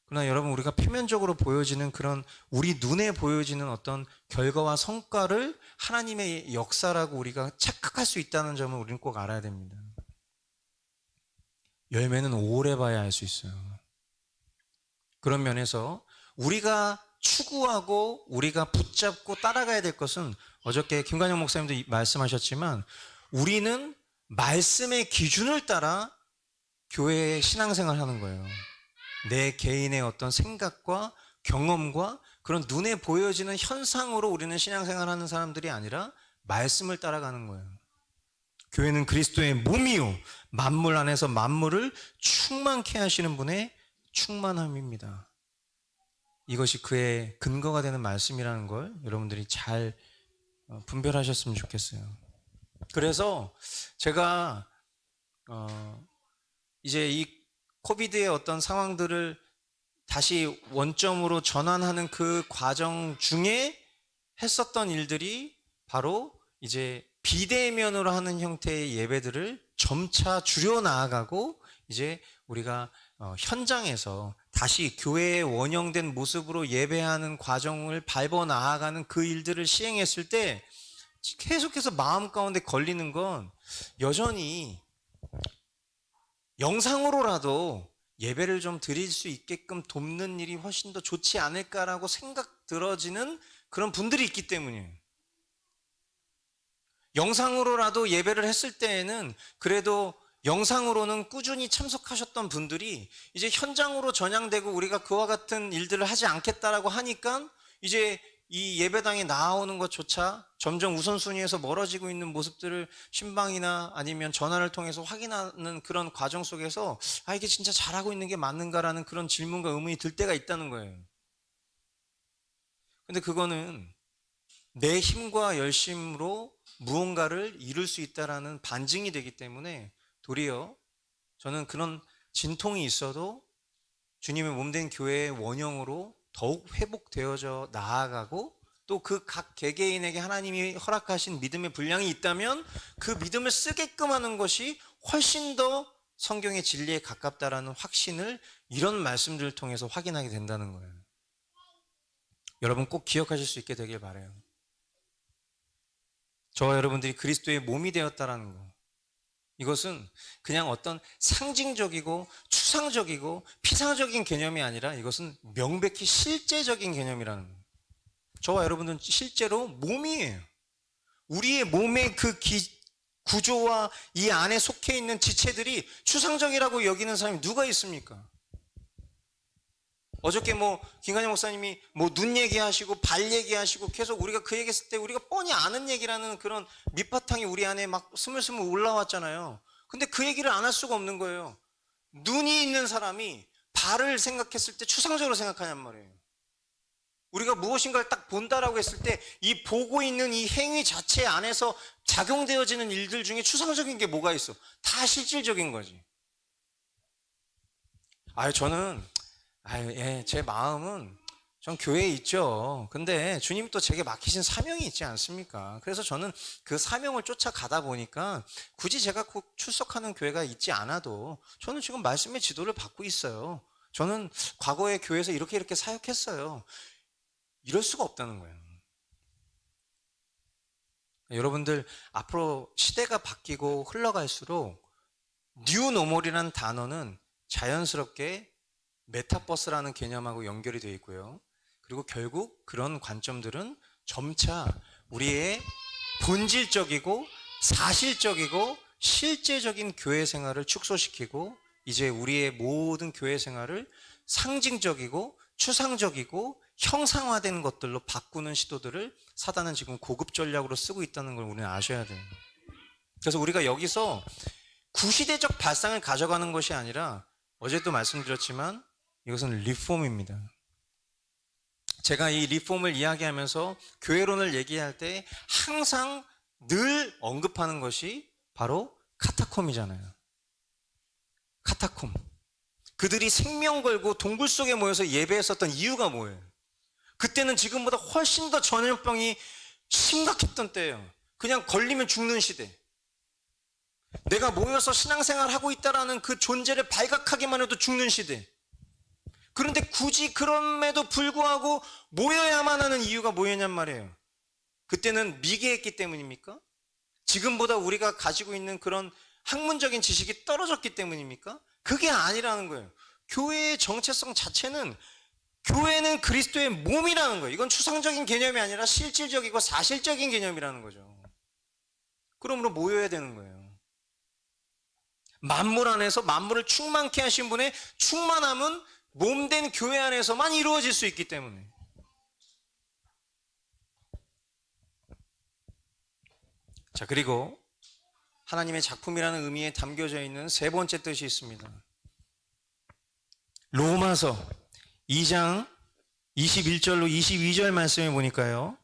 그러나 여러분, 우리가 표면적으로 보여지는 그런 우리 눈에 보여지는 어떤 결과와 성과를 하나님의 역사라고 우리가 착각할 수 있다는 점을 우리는 꼭 알아야 됩니다. 열매는 오래 봐야 알 수 있어요. 그런 면에서 우리가 추구하고 우리가 붙잡고 따라가야 될 것은, 어저께 김관영 목사님도 말씀하셨지만, 우리는 말씀의 기준을 따라 교회의 신앙생활을 하는 거예요. 내 개인의 어떤 생각과 경험과 그런 눈에 보여지는 현상으로 우리는 신앙생활을 하는 사람들이 아니라 말씀을 따라가는 거예요. 교회는 그리스도의 몸이요 만물 안에서 만물을 충만케 하시는 분의 충만함입니다. 이것이 그의 근거가 되는 말씀이라는 걸 여러분들이 잘 분별하셨으면 좋겠어요. 그래서 제가 이제 이 코비드의 어떤 상황들을 다시 원점으로 전환하는 그 과정 중에 했었던 일들이 바로 이제 비대면으로 하는 형태의 예배들을 점차 줄여 나아가고, 이제 우리가 현장에서 다시 교회의 원형된 모습으로 예배하는 과정을 밟아 나아가는 그 일들을 시행했을 때 계속해서 마음 가운데 걸리는 건, 여전히 영상으로라도 예배를 좀 드릴 수 있게끔 돕는 일이 훨씬 더 좋지 않을까라고 생각 들어지는 그런 분들이 있기 때문이에요. 영상으로라도 예배를 했을 때에는 그래도 영상으로는 꾸준히 참석하셨던 분들이 이제 현장으로 전향되고 우리가 그와 같은 일들을 하지 않겠다라고 하니까 이제 이 예배당에 나오는 것조차 점점 우선순위에서 멀어지고 있는 모습들을 신방이나 아니면 전화를 통해서 확인하는 그런 과정 속에서, 아, 이게 진짜 잘하고 있는 게 맞는가라는 그런 질문과 의문이 들 때가 있다는 거예요. 근데 그거는 내 힘과 열심으로 무언가를 이룰 수 있다라는 반증이 되기 때문에, 도리어 저는 그런 진통이 있어도 주님의 몸된 교회의 원형으로 더욱 회복되어져 나아가고, 또 그 각 개개인에게 하나님이 허락하신 믿음의 분량이 있다면 그 믿음을 쓰게끔 하는 것이 훨씬 더 성경의 진리에 가깝다라는 확신을 이런 말씀들을 통해서 확인하게 된다는 거예요. 여러분 꼭 기억하실 수 있게 되길 바라요. 저와 여러분들이 그리스도의 몸이 되었다라는 거, 이것은 그냥 어떤 상징적이고 추상적이고 피상적인 개념이 아니라 이것은 명백히 실제적인 개념이라는 거예요. 저와 여러분들은 실제로 몸이에요. 우리의 몸의 그 구조와 이 안에 속해 있는 지체들이 추상적이라고 여기는 사람이 누가 있습니까? 어저께 김관영 목사님이 눈 얘기하시고 발 얘기하시고 계속 우리가 그 얘기했을 때 우리가 뻔히 아는 얘기라는 그런 밑바탕이 우리 안에 막 스물스물 올라왔잖아요. 근데 그 얘기를 안 할 수가 없는 거예요. 눈이 있는 사람이 발을 생각했을 때 추상적으로 생각하냔 말이에요. 우리가 무엇인가를 딱 본다라고 했을 때 이 보고 있는 이 행위 자체 안에서 작용되어지는 일들 중에 추상적인 게 뭐가 있어? 다 실질적인 거지. 제 마음은 전 교회에 있죠. 근데 주님 또 제게 맡기신 사명이 있지 않습니까? 그래서 저는 그 사명을 쫓아가다 보니까 굳이 제가 꼭 출석하는 교회가 있지 않아도 저는 지금 말씀의 지도를 받고 있어요. 저는 과거에 교회에서 이렇게 사역했어요. 이럴 수가 없다는 거예요. 여러분들, 앞으로 시대가 바뀌고 흘러갈수록 뉴노멀이라는 단어는 자연스럽게 메타버스라는 개념하고 연결이 되어 있고요. 그리고 결국 그런 관점들은 점차 우리의 본질적이고 사실적이고 실제적인 교회 생활을 축소시키고, 이제 우리의 모든 교회 생활을 상징적이고 추상적이고 형상화된 것들로 바꾸는 시도들을 사단은 지금 고급 전략으로 쓰고 있다는 걸 우리는 아셔야 돼요. 그래서 우리가 여기서 구시대적 발상을 가져가는 것이 아니라, 어제도 말씀드렸지만 이것은 리폼입니다. 제가 이 리폼을 이야기하면서 교회론을 얘기할 때 항상 늘 언급하는 것이 바로 카타콤이잖아요. 카타콤. 그들이 생명 걸고 동굴 속에 모여서 예배했었던 이유가 뭐예요? 그때는 지금보다 훨씬 더 전염병이 심각했던 때예요. 그냥 걸리면 죽는 시대. 내가 모여서 신앙생활 하고 있다라는 그 존재를 발각하기만 해도 죽는 시대. 그런데 굳이 그럼에도 불구하고 모여야만 하는 이유가 뭐였냔 말이에요. 그때는 미개했기 때문입니까? 지금보다 우리가 가지고 있는 그런 학문적인 지식이 떨어졌기 때문입니까? 그게 아니라는 거예요. 교회의 정체성 자체는, 교회는 그리스도의 몸이라는 거예요. 이건 추상적인 개념이 아니라 실질적이고 사실적인 개념이라는 거죠. 그러므로 모여야 되는 거예요. 만물 안에서 만물을 충만케 하신 분의 충만함은 몸된 교회 안에서만 이루어질 수 있기 때문에. 자, 그리고 하나님의 작품이라는 의미에 담겨져 있는 세 번째 뜻이 있습니다. 로마서 2장 21절로 22절 말씀에 보니까요,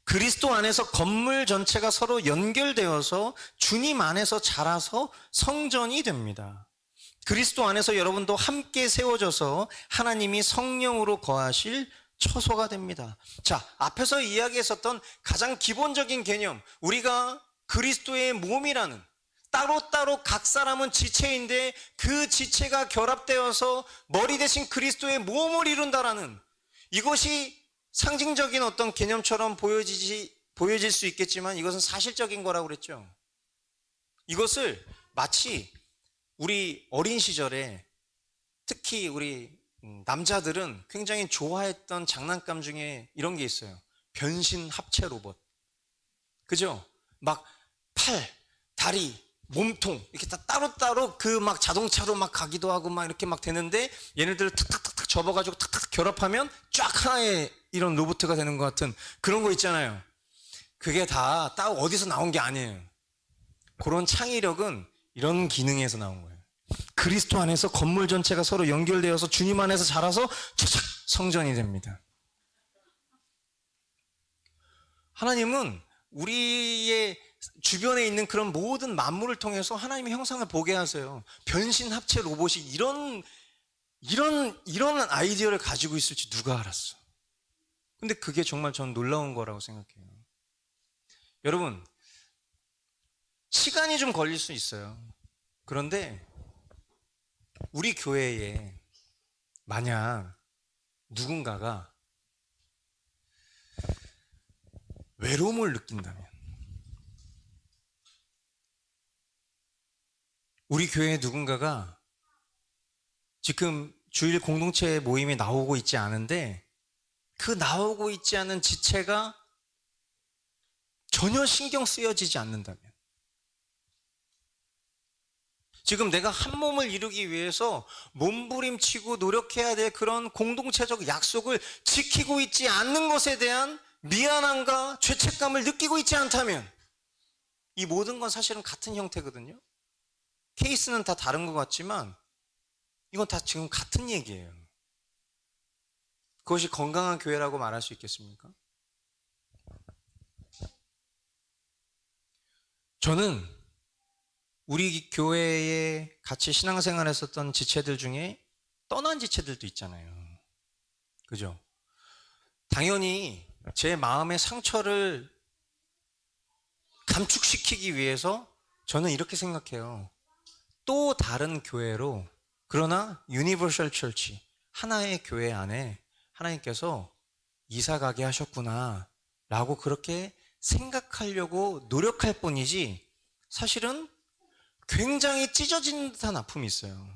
그리스도 안에서 건물 전체가 서로 연결되어서 주님 안에서 자라서 성전이 됩니다. 그리스도 안에서 여러분도 함께 세워져서 하나님이 성령으로 거하실 처소가 됩니다. 자, 앞에서 이야기했었던 가장 기본적인 개념, 우리가 그리스도의 몸이라는, 따로따로 각 사람은 지체인데 그 지체가 결합되어서 머리 대신 그리스도의 몸을 이룬다라는, 이것이 상징적인 어떤 개념처럼 보여질 수 있겠지만 이것은 사실적인 거라고 그랬죠. 이것을 마치 우리 어린 시절에, 특히 우리 남자들은 굉장히 좋아했던 장난감 중에 이런 게 있어요. 변신 합체 로봇. 그죠? 막 팔, 다리, 몸통 이렇게 다 따로따로 그 막 자동차로 막 가기도 하고 막 이렇게 막 되는데, 얘네들을 탁탁탁탁 접어가지고 탁탁 결합하면 쫙 하나의 이런 로봇가 되는 것 같은 그런 거 있잖아요. 그게 다 딱 어디서 나온 게 아니에요. 그런 창의력은 이런 기능에서 나온 거예요. 그리스도 안에서 건물 전체가 서로 연결되어서 주님 안에서 자라서 차착 성전이 됩니다. 하나님은 우리의 주변에 있는 그런 모든 만물을 통해서 하나님의 형상을 보게 하세요. 변신 합체 로봇이 이런 아이디어를 가지고 있을지 누가 알았어. 근데 그게 정말 전 놀라운 거라고 생각해요. 여러분, 시간이 좀 걸릴 수 있어요. 그런데 우리 교회에 만약 누군가가 외로움을 느낀다면, 우리 교회에 누군가가 지금 주일 공동체 모임에 나오고 있지 않은데 그 나오고 있지 않은 지체가 전혀 신경 쓰여지지 않는다면, 지금 내가 한 몸을 이루기 위해서 몸부림치고 노력해야 될 그런 공동체적 약속을 지키고 있지 않는 것에 대한 미안함과 죄책감을 느끼고 있지 않다면, 이 모든 건 사실은 같은 형태거든요. 케이스는 다 다른 것 같지만 이건 다 지금 같은 얘기예요. 그것이 건강한 교회라고 말할 수 있겠습니까? 저는 우리 교회에 같이 신앙생활 했었던 지체들 중에 떠난 지체들도 있잖아요. 그죠? 당연히 제 마음의 상처를 감축시키기 위해서 저는 이렇게 생각해요. 또 다른 교회로, 그러나 유니버셜 철치, 하나의 교회 안에 하나님께서 이사 가게 하셨구나 라고 그렇게 생각하려고 노력할 뿐이지, 사실은 굉장히 찢어진 듯한 아픔이 있어요.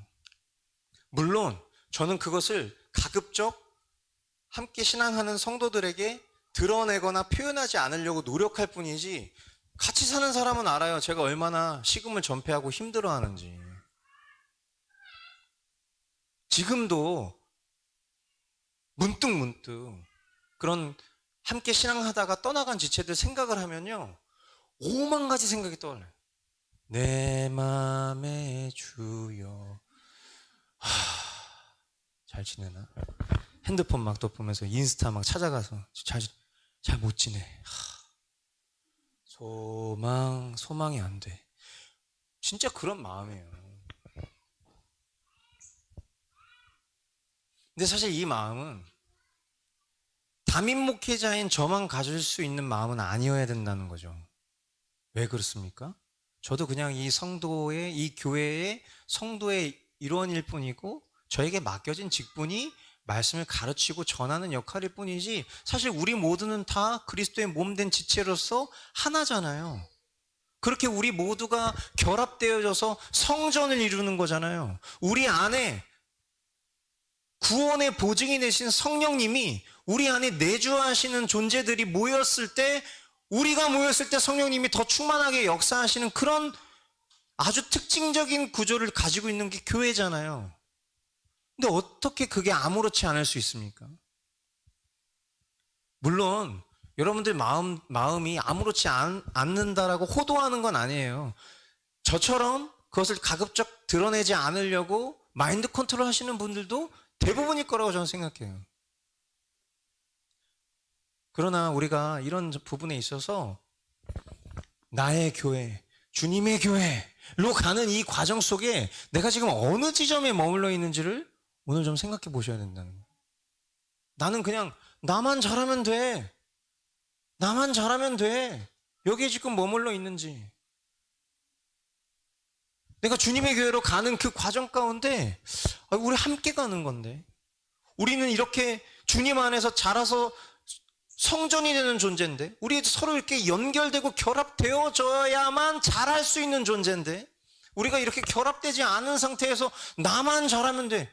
물론 저는 그것을 가급적 함께 신앙하는 성도들에게 드러내거나 표현하지 않으려고 노력할 뿐이지, 같이 사는 사람은 알아요. 제가 얼마나 식음을 전폐하고 힘들어하는지. 지금도 문득 그런 함께 신앙하다가 떠나간 지체들 생각을 하면요, 5만 가지 생각이 떠올라요. 내 맘의 주여, 잘 지내나? 핸드폰 막 덮으면서 인스타 막 찾아가서 잘 못 지내. 소망이 안 돼. 진짜 그런 마음이에요. 근데 사실 이 마음은 담임 목회자인 저만 가질 수 있는 마음은 아니어야 된다는 거죠. 왜 그렇습니까? 저도 그냥 이 성도의, 이 교회의 성도의 일원일 뿐이고 저에게 맡겨진 직분이 말씀을 가르치고 전하는 역할일 뿐이지, 사실 우리 모두는 다 그리스도의 몸된 지체로서 하나잖아요. 그렇게 우리 모두가 결합되어져서 성전을 이루는 거잖아요. 우리 안에 구원의 보증이 되신 성령님이 우리 안에 내주하시는 존재들이 모였을 때, 우리가 모였을 때 성령님이 더 충만하게 역사하시는 그런 아주 특징적인 구조를 가지고 있는 게 교회잖아요. 근데 어떻게 그게 아무렇지 않을 수 있습니까? 물론 여러분들 마음이 아무렇지 않는다라고 호도하는 건 아니에요. 저처럼 그것을 가급적 드러내지 않으려고 마인드 컨트롤 하시는 분들도 대부분일 거라고 저는 생각해요. 그러나 우리가 이런 부분에 있어서 나의 교회, 주님의 교회로 가는 이 과정 속에 내가 지금 어느 지점에 머물러 있는지를 오늘 좀 생각해 보셔야 된다는 거예요. 나는 그냥 나만 잘하면 돼. 나만 잘하면 돼. 여기에 지금 머물러 있는지. 내가 주님의 교회로 가는 그 과정 가운데 우리 함께 가는 건데, 우리는 이렇게 주님 안에서 자라서 성전이 되는 존재인데, 우리 서로 이렇게 연결되고 결합되어져야만 잘할 수 있는 존재인데, 우리가 이렇게 결합되지 않은 상태에서 나만 잘하면 돼.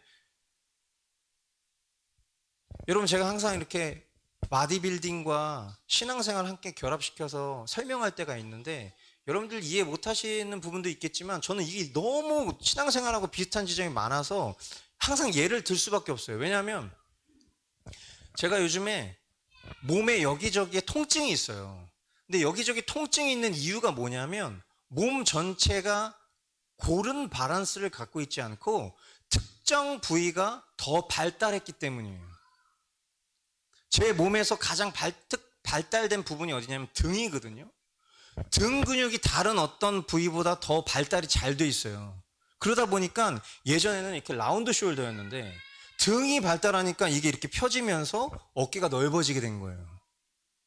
여러분, 제가 항상 이렇게 바디빌딩과 신앙생활 함께 결합시켜서 설명할 때가 있는데, 여러분들 이해 못 하시는 부분도 있겠지만 저는 이게 너무 신앙생활하고 비슷한 지점이 많아서 항상 예를 들 수밖에 없어요. 왜냐하면 제가 요즘에 몸에 여기저기에 통증이 있어요. 근데 여기저기 통증이 있는 이유가 뭐냐면 몸 전체가 고른 바란스를 갖고 있지 않고 특정 부위가 더 발달했기 때문이에요. 제 몸에서 가장 발달된 부분이 어디냐면 등이거든요. 등 근육이 다른 어떤 부위보다 더 발달이 잘 돼 있어요. 그러다 보니까 예전에는 이렇게 라운드 숄더였는데 등이 발달하니까 이게 이렇게 펴지면서 어깨가 넓어지게 된 거예요.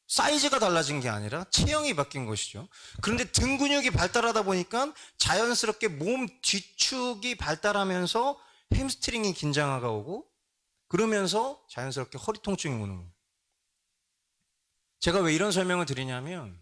사이즈가 달라진 게 아니라 체형이 바뀐 것이죠. 그런데 등 근육이 발달하다 보니까 자연스럽게 몸 뒤축이 발달하면서 햄스트링이 긴장화가 오고, 그러면서 자연스럽게 허리 통증이 오는 거예요. 제가 왜 이런 설명을 드리냐면,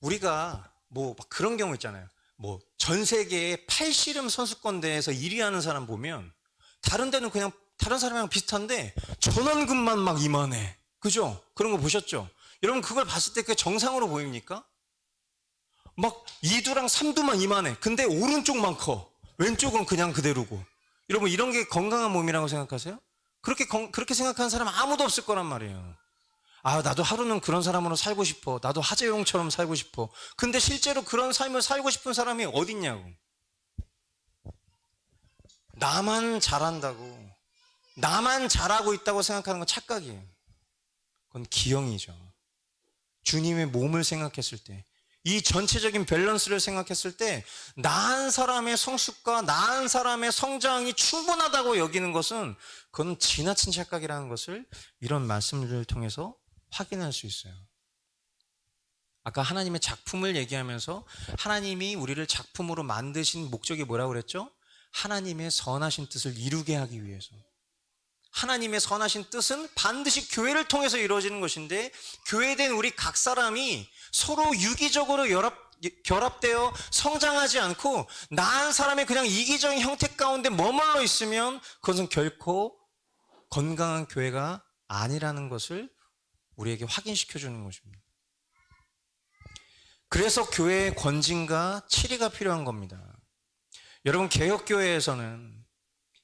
우리가 뭐 그런 경우 있잖아요. 뭐 전 세계의 팔씨름 선수권대회에서 1위 하는 사람 보면 다른 데는 그냥 다른 사람이랑 비슷한데 전완근만 막 이만해. 그죠? 그런 거 보셨죠? 여러분, 그걸 봤을 때 그게 정상으로 보입니까? 막 2두랑 3두만 이만해. 근데 오른쪽만 커. 왼쪽은 그냥 그대로고. 여러분, 이런 게 건강한 몸이라고 생각하세요? 그렇게 생각하는 사람 아무도 없을 거란 말이에요. 나도 하루는 그런 사람으로 살고 싶어. 나도 하재용처럼 살고 싶어. 근데 실제로 그런 삶을 살고 싶은 사람이 어딨냐고. 나만 잘한다고, 나만 잘하고 있다고 생각하는 건 착각이에요. 그건 기형이죠. 주님의 몸을 생각했을 때, 이 전체적인 밸런스를 생각했을 때 나한 사람의 성숙과 나한 사람의 성장이 충분하다고 여기는 것은 그건 지나친 착각이라는 것을 이런 말씀들을 통해서 확인할 수 있어요. 아까 하나님의 작품을 얘기하면서 하나님이 우리를 작품으로 만드신 목적이 뭐라고 그랬죠? 하나님의 선하신 뜻을 이루게 하기 위해서. 하나님의 선하신 뜻은 반드시 교회를 통해서 이루어지는 것인데, 교회된 우리 각 사람이 서로 유기적으로 결합되어 성장하지 않고 나한 사람의 그냥 이기적인 형태 가운데 머물러 있으면 그것은 결코 건강한 교회가 아니라는 것을 우리에게 확인시켜 주는 것입니다. 그래서 교회의 권징과 치리가 필요한 겁니다. 여러분, 개혁교회에서는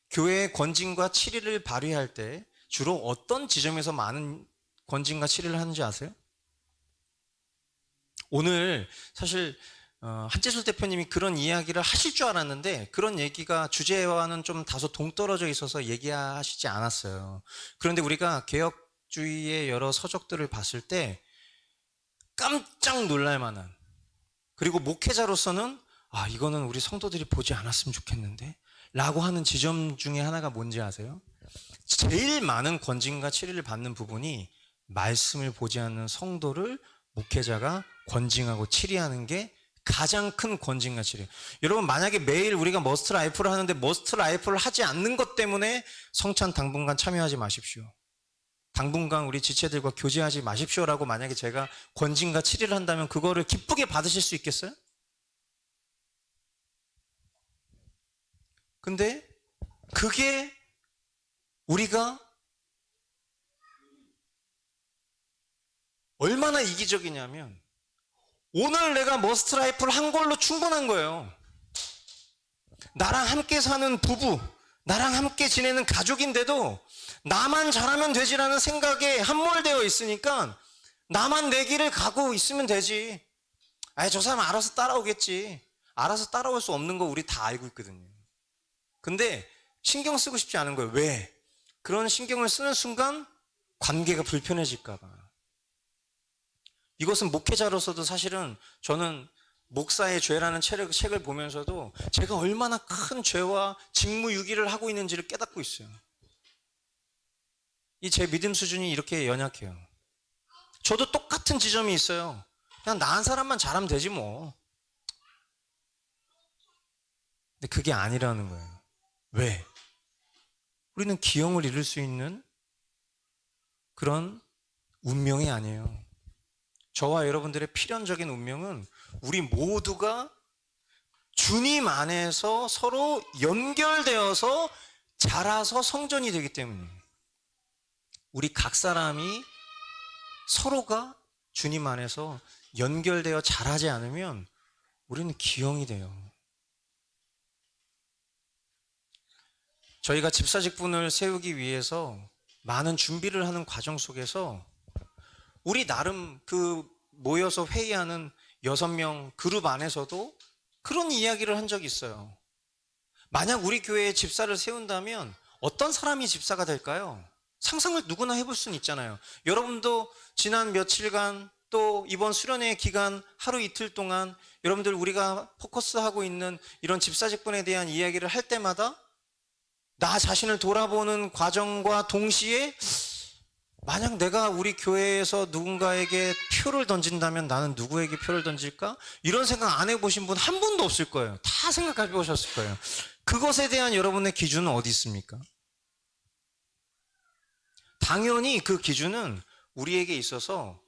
교회의 권징과 치리를 발휘할 때 주로 어떤 지점에서 많은 권징과 치리를 하는지 아세요? 오늘 사실 한재술 대표님이 그런 이야기를 하실 줄 알았는데 그런 얘기가 주제와는 좀 다소 동떨어져 있어서 얘기하시지 않았어요. 그런데 우리가 개혁주의의 여러 서적들을 봤을 때 깜짝 놀랄 만한, 그리고 목회자로서는 이거는 우리 성도들이 보지 않았으면 좋겠는데 라고 하는 지점 중에 하나가 뭔지 아세요? 제일 많은 권징과 치리를 받는 부분이 말씀을 보지 않는 성도를 목회자가 권징하고 치리하는 게 가장 큰 권징과 치리. 여러분, 만약에 매일 우리가 머스트 라이프를 하는데 머스트 라이프를 하지 않는 것 때문에 성찬 당분간 참여하지 마십시오. 당분간 우리 지체들과 교제하지 마십시오라고 만약에 제가 권징과 치리를 한다면 그거를 기쁘게 받으실 수 있겠어요? 근데 그게 우리가 얼마나 이기적이냐면 오늘 내가 머스트 라이프를 한 걸로 충분한 거예요. 나랑 함께 사는 부부, 나랑 함께 지내는 가족인데도 나만 잘하면 되지라는 생각에 함몰되어 있으니까 나만 내 길을 가고 있으면 되지. 아이, 저 사람 알아서 따라오겠지. 알아서 따라올 수 없는 거 우리 다 알고 있거든요. 근데 신경 쓰고 싶지 않은 거예요. 왜? 그런 신경을 쓰는 순간 관계가 불편해질까 봐. 이것은 목회자로서도 사실은 저는 목사의 죄라는 책을 보면서도 제가 얼마나 큰 죄와 직무유기를 하고 있는지를 깨닫고 있어요. 이 제 믿음 수준이 이렇게 연약해요. 저도 똑같은 지점이 있어요. 그냥 나은 사람만 잘하면 되지 뭐. 근데 그게 아니라는 거예요. 왜? 우리는 기형을 잃을 수 있는 그런 운명이 아니에요. 저와 여러분들의 필연적인 운명은 우리 모두가 주님 안에서 서로 연결되어서 자라서 성전이 되기 때문이에요. 우리 각 사람이 서로가 주님 안에서 연결되어 자라지 않으면 우리는 기형이 돼요. 저희가 집사직분을 세우기 위해서 많은 준비를 하는 과정 속에서 우리 나름 그 모여서 회의하는 6명 그룹 안에서도 그런 이야기를 한 적이 있어요. 만약 우리 교회에 집사를 세운다면 어떤 사람이 집사가 될까요? 상상을 누구나 해볼 수는 있잖아요. 여러분도 지난 며칠간 또 이번 수련회 기간 하루 이틀 동안 여러분들 우리가 포커스하고 있는 이런 집사직분에 대한 이야기를 할 때마다 나 자신을 돌아보는 과정과 동시에 만약 내가 우리 교회에서 누군가에게 표를 던진다면 나는 누구에게 표를 던질까? 이런 생각 안 해보신 분 한 분도 없을 거예요. 다 생각해 보셨을 거예요. 그것에 대한 여러분의 기준은 어디 있습니까? 당연히 그 기준은 우리에게 있어서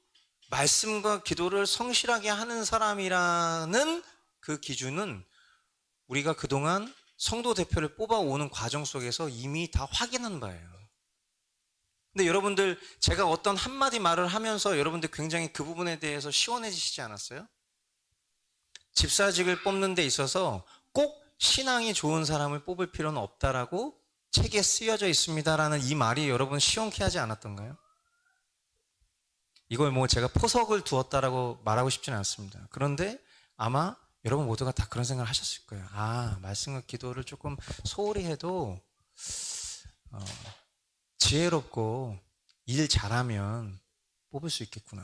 말씀과 기도를 성실하게 하는 사람이라는 그 기준은 우리가 그동안 성도 대표를 뽑아오는 과정 속에서 이미 다 확인한 바예요. 근데 여러분들 제가 어떤 한마디 말을 하면서 여러분들 굉장히 그 부분에 대해서 시원해지시지 않았어요? 집사직을 뽑는 데 있어서 꼭 신앙이 좋은 사람을 뽑을 필요는 없다라고 책에 쓰여져 있습니다라는 이 말이 여러분 시원케 하지 않았던가요? 이걸 뭐 제가 포석을 두었다라고 말하고 싶지는 않습니다. 그런데 아마 여러분 모두가 다 그런 생각을 하셨을 거예요. 아, 말씀과 기도를 조금 소홀히 해도 지혜롭고 일 잘하면 뽑을 수 있겠구나.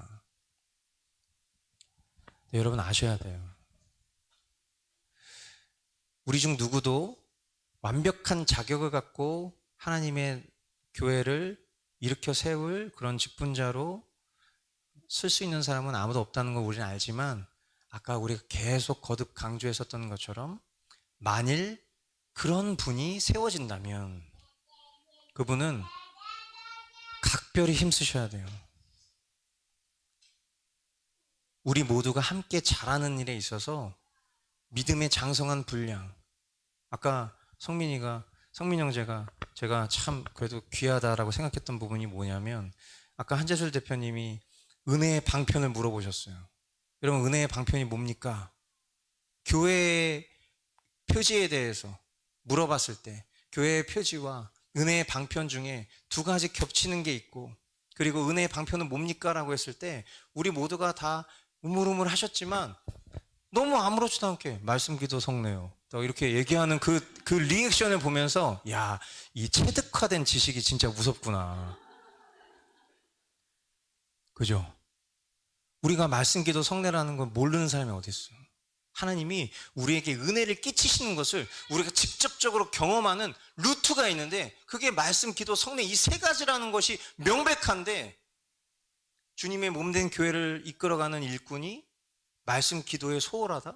네, 여러분 아셔야 돼요. 우리 중 누구도 완벽한 자격을 갖고 하나님의 교회를 일으켜 세울 그런 직분자로 쓸 수 있는 사람은 아무도 없다는 걸 우리는 알지만 아까 우리가 계속 거듭 강조했었던 것처럼 만일 그런 분이 세워진다면 그분은 각별히 힘쓰셔야 돼요. 우리 모두가 함께 잘하는 일에 있어서 믿음의 장성한 분량. 아까 성민 형제가 제가 참 그래도 귀하다라고 생각했던 부분이 뭐냐면 아까 한재술 대표님이 은혜의 방편을 물어보셨어요. 여러분 은혜의 방편이 뭡니까? 교회의 표지에 대해서 물어봤을 때 교회의 표지와 은혜의 방편 중에 두 가지 겹치는 게 있고 그리고 은혜의 방편은 뭡니까? 라고 했을 때 우리 모두가 다 우물우물 하셨지만 너무 아무렇지도 않게 말씀 기도 성례요 또 이렇게 얘기하는 그 리액션을 보면서 야, 이 체득화된 지식이 진짜 무섭구나. 그죠? 우리가 말씀 기도 성례라는 걸 모르는 사람이 어디 있어요? 하나님이 우리에게 은혜를 끼치시는 것을 우리가 직접적으로 경험하는 루트가 있는데, 그게 말씀, 기도, 성령, 이 세 가지라는 것이 명백한데, 주님의 몸된 교회를 이끌어가는 일꾼이 말씀, 기도에 소홀하다?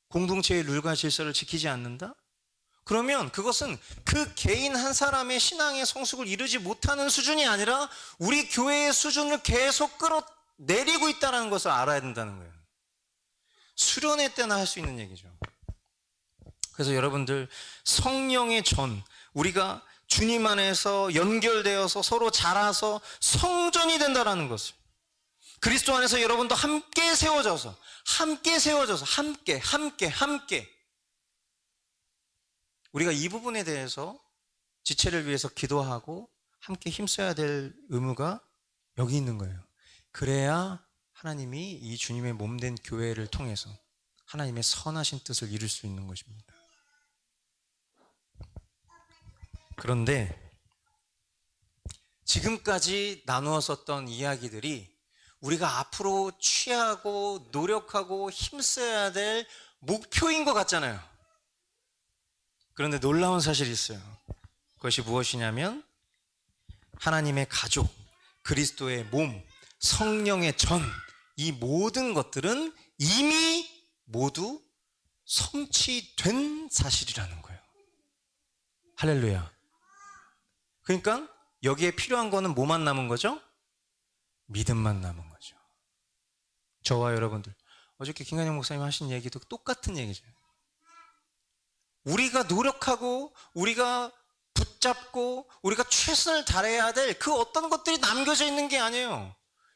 공동체의 룰과 질서를 지키지 않는다? 그러면 그것은 그 개인 한 사람의 신앙의 성숙을 이루지 못하는 수준이 아니라 우리 교회의 수준을 계속 끌어내리고 있다는 것을 알아야 된다는 거예요. 수련회 때나 할 수 있는 얘기죠. 그래서 여러분들, 성령의 전, 우리가 주님 안에서 연결되어서 서로 자라서 성전이 된다는 것을, 그리스도 안에서 여러분도 함께 세워져서 함께 우리가 이 부분에 대해서 지체를 위해서 기도하고 함께 힘써야 될 의무가 여기 있는 거예요. 그래야 하나님이 이 주님의 몸된 교회를 통해서 하나님의 선하신 뜻을 이룰 수 있는 것입니다. 그런데 지금까지 나누었었던 이야기들이 우리가 앞으로 취하고 노력하고 힘써야 될 목표인 것 같잖아요. 그런데 놀라운 사실이 있어요. 그것이 무엇이냐면 하나님의 가족, 그리스도의 몸, 성령의 전, 이 모든 것들은 이미 모두 성취된 사실이라는 거예요. 할렐루야. 그러니까 여기에 필요한 거는 뭐만 남은 거죠? 믿음만 남은 거죠. 저와 여러분들, 어저께 김관영 목사님 하신 얘기도 똑같은 얘기죠. 우리가 노력하고 우리가 붙잡고 우리가 최선을 다해야 될 그 어떤 것들이 남겨져 있는 게 아니에요.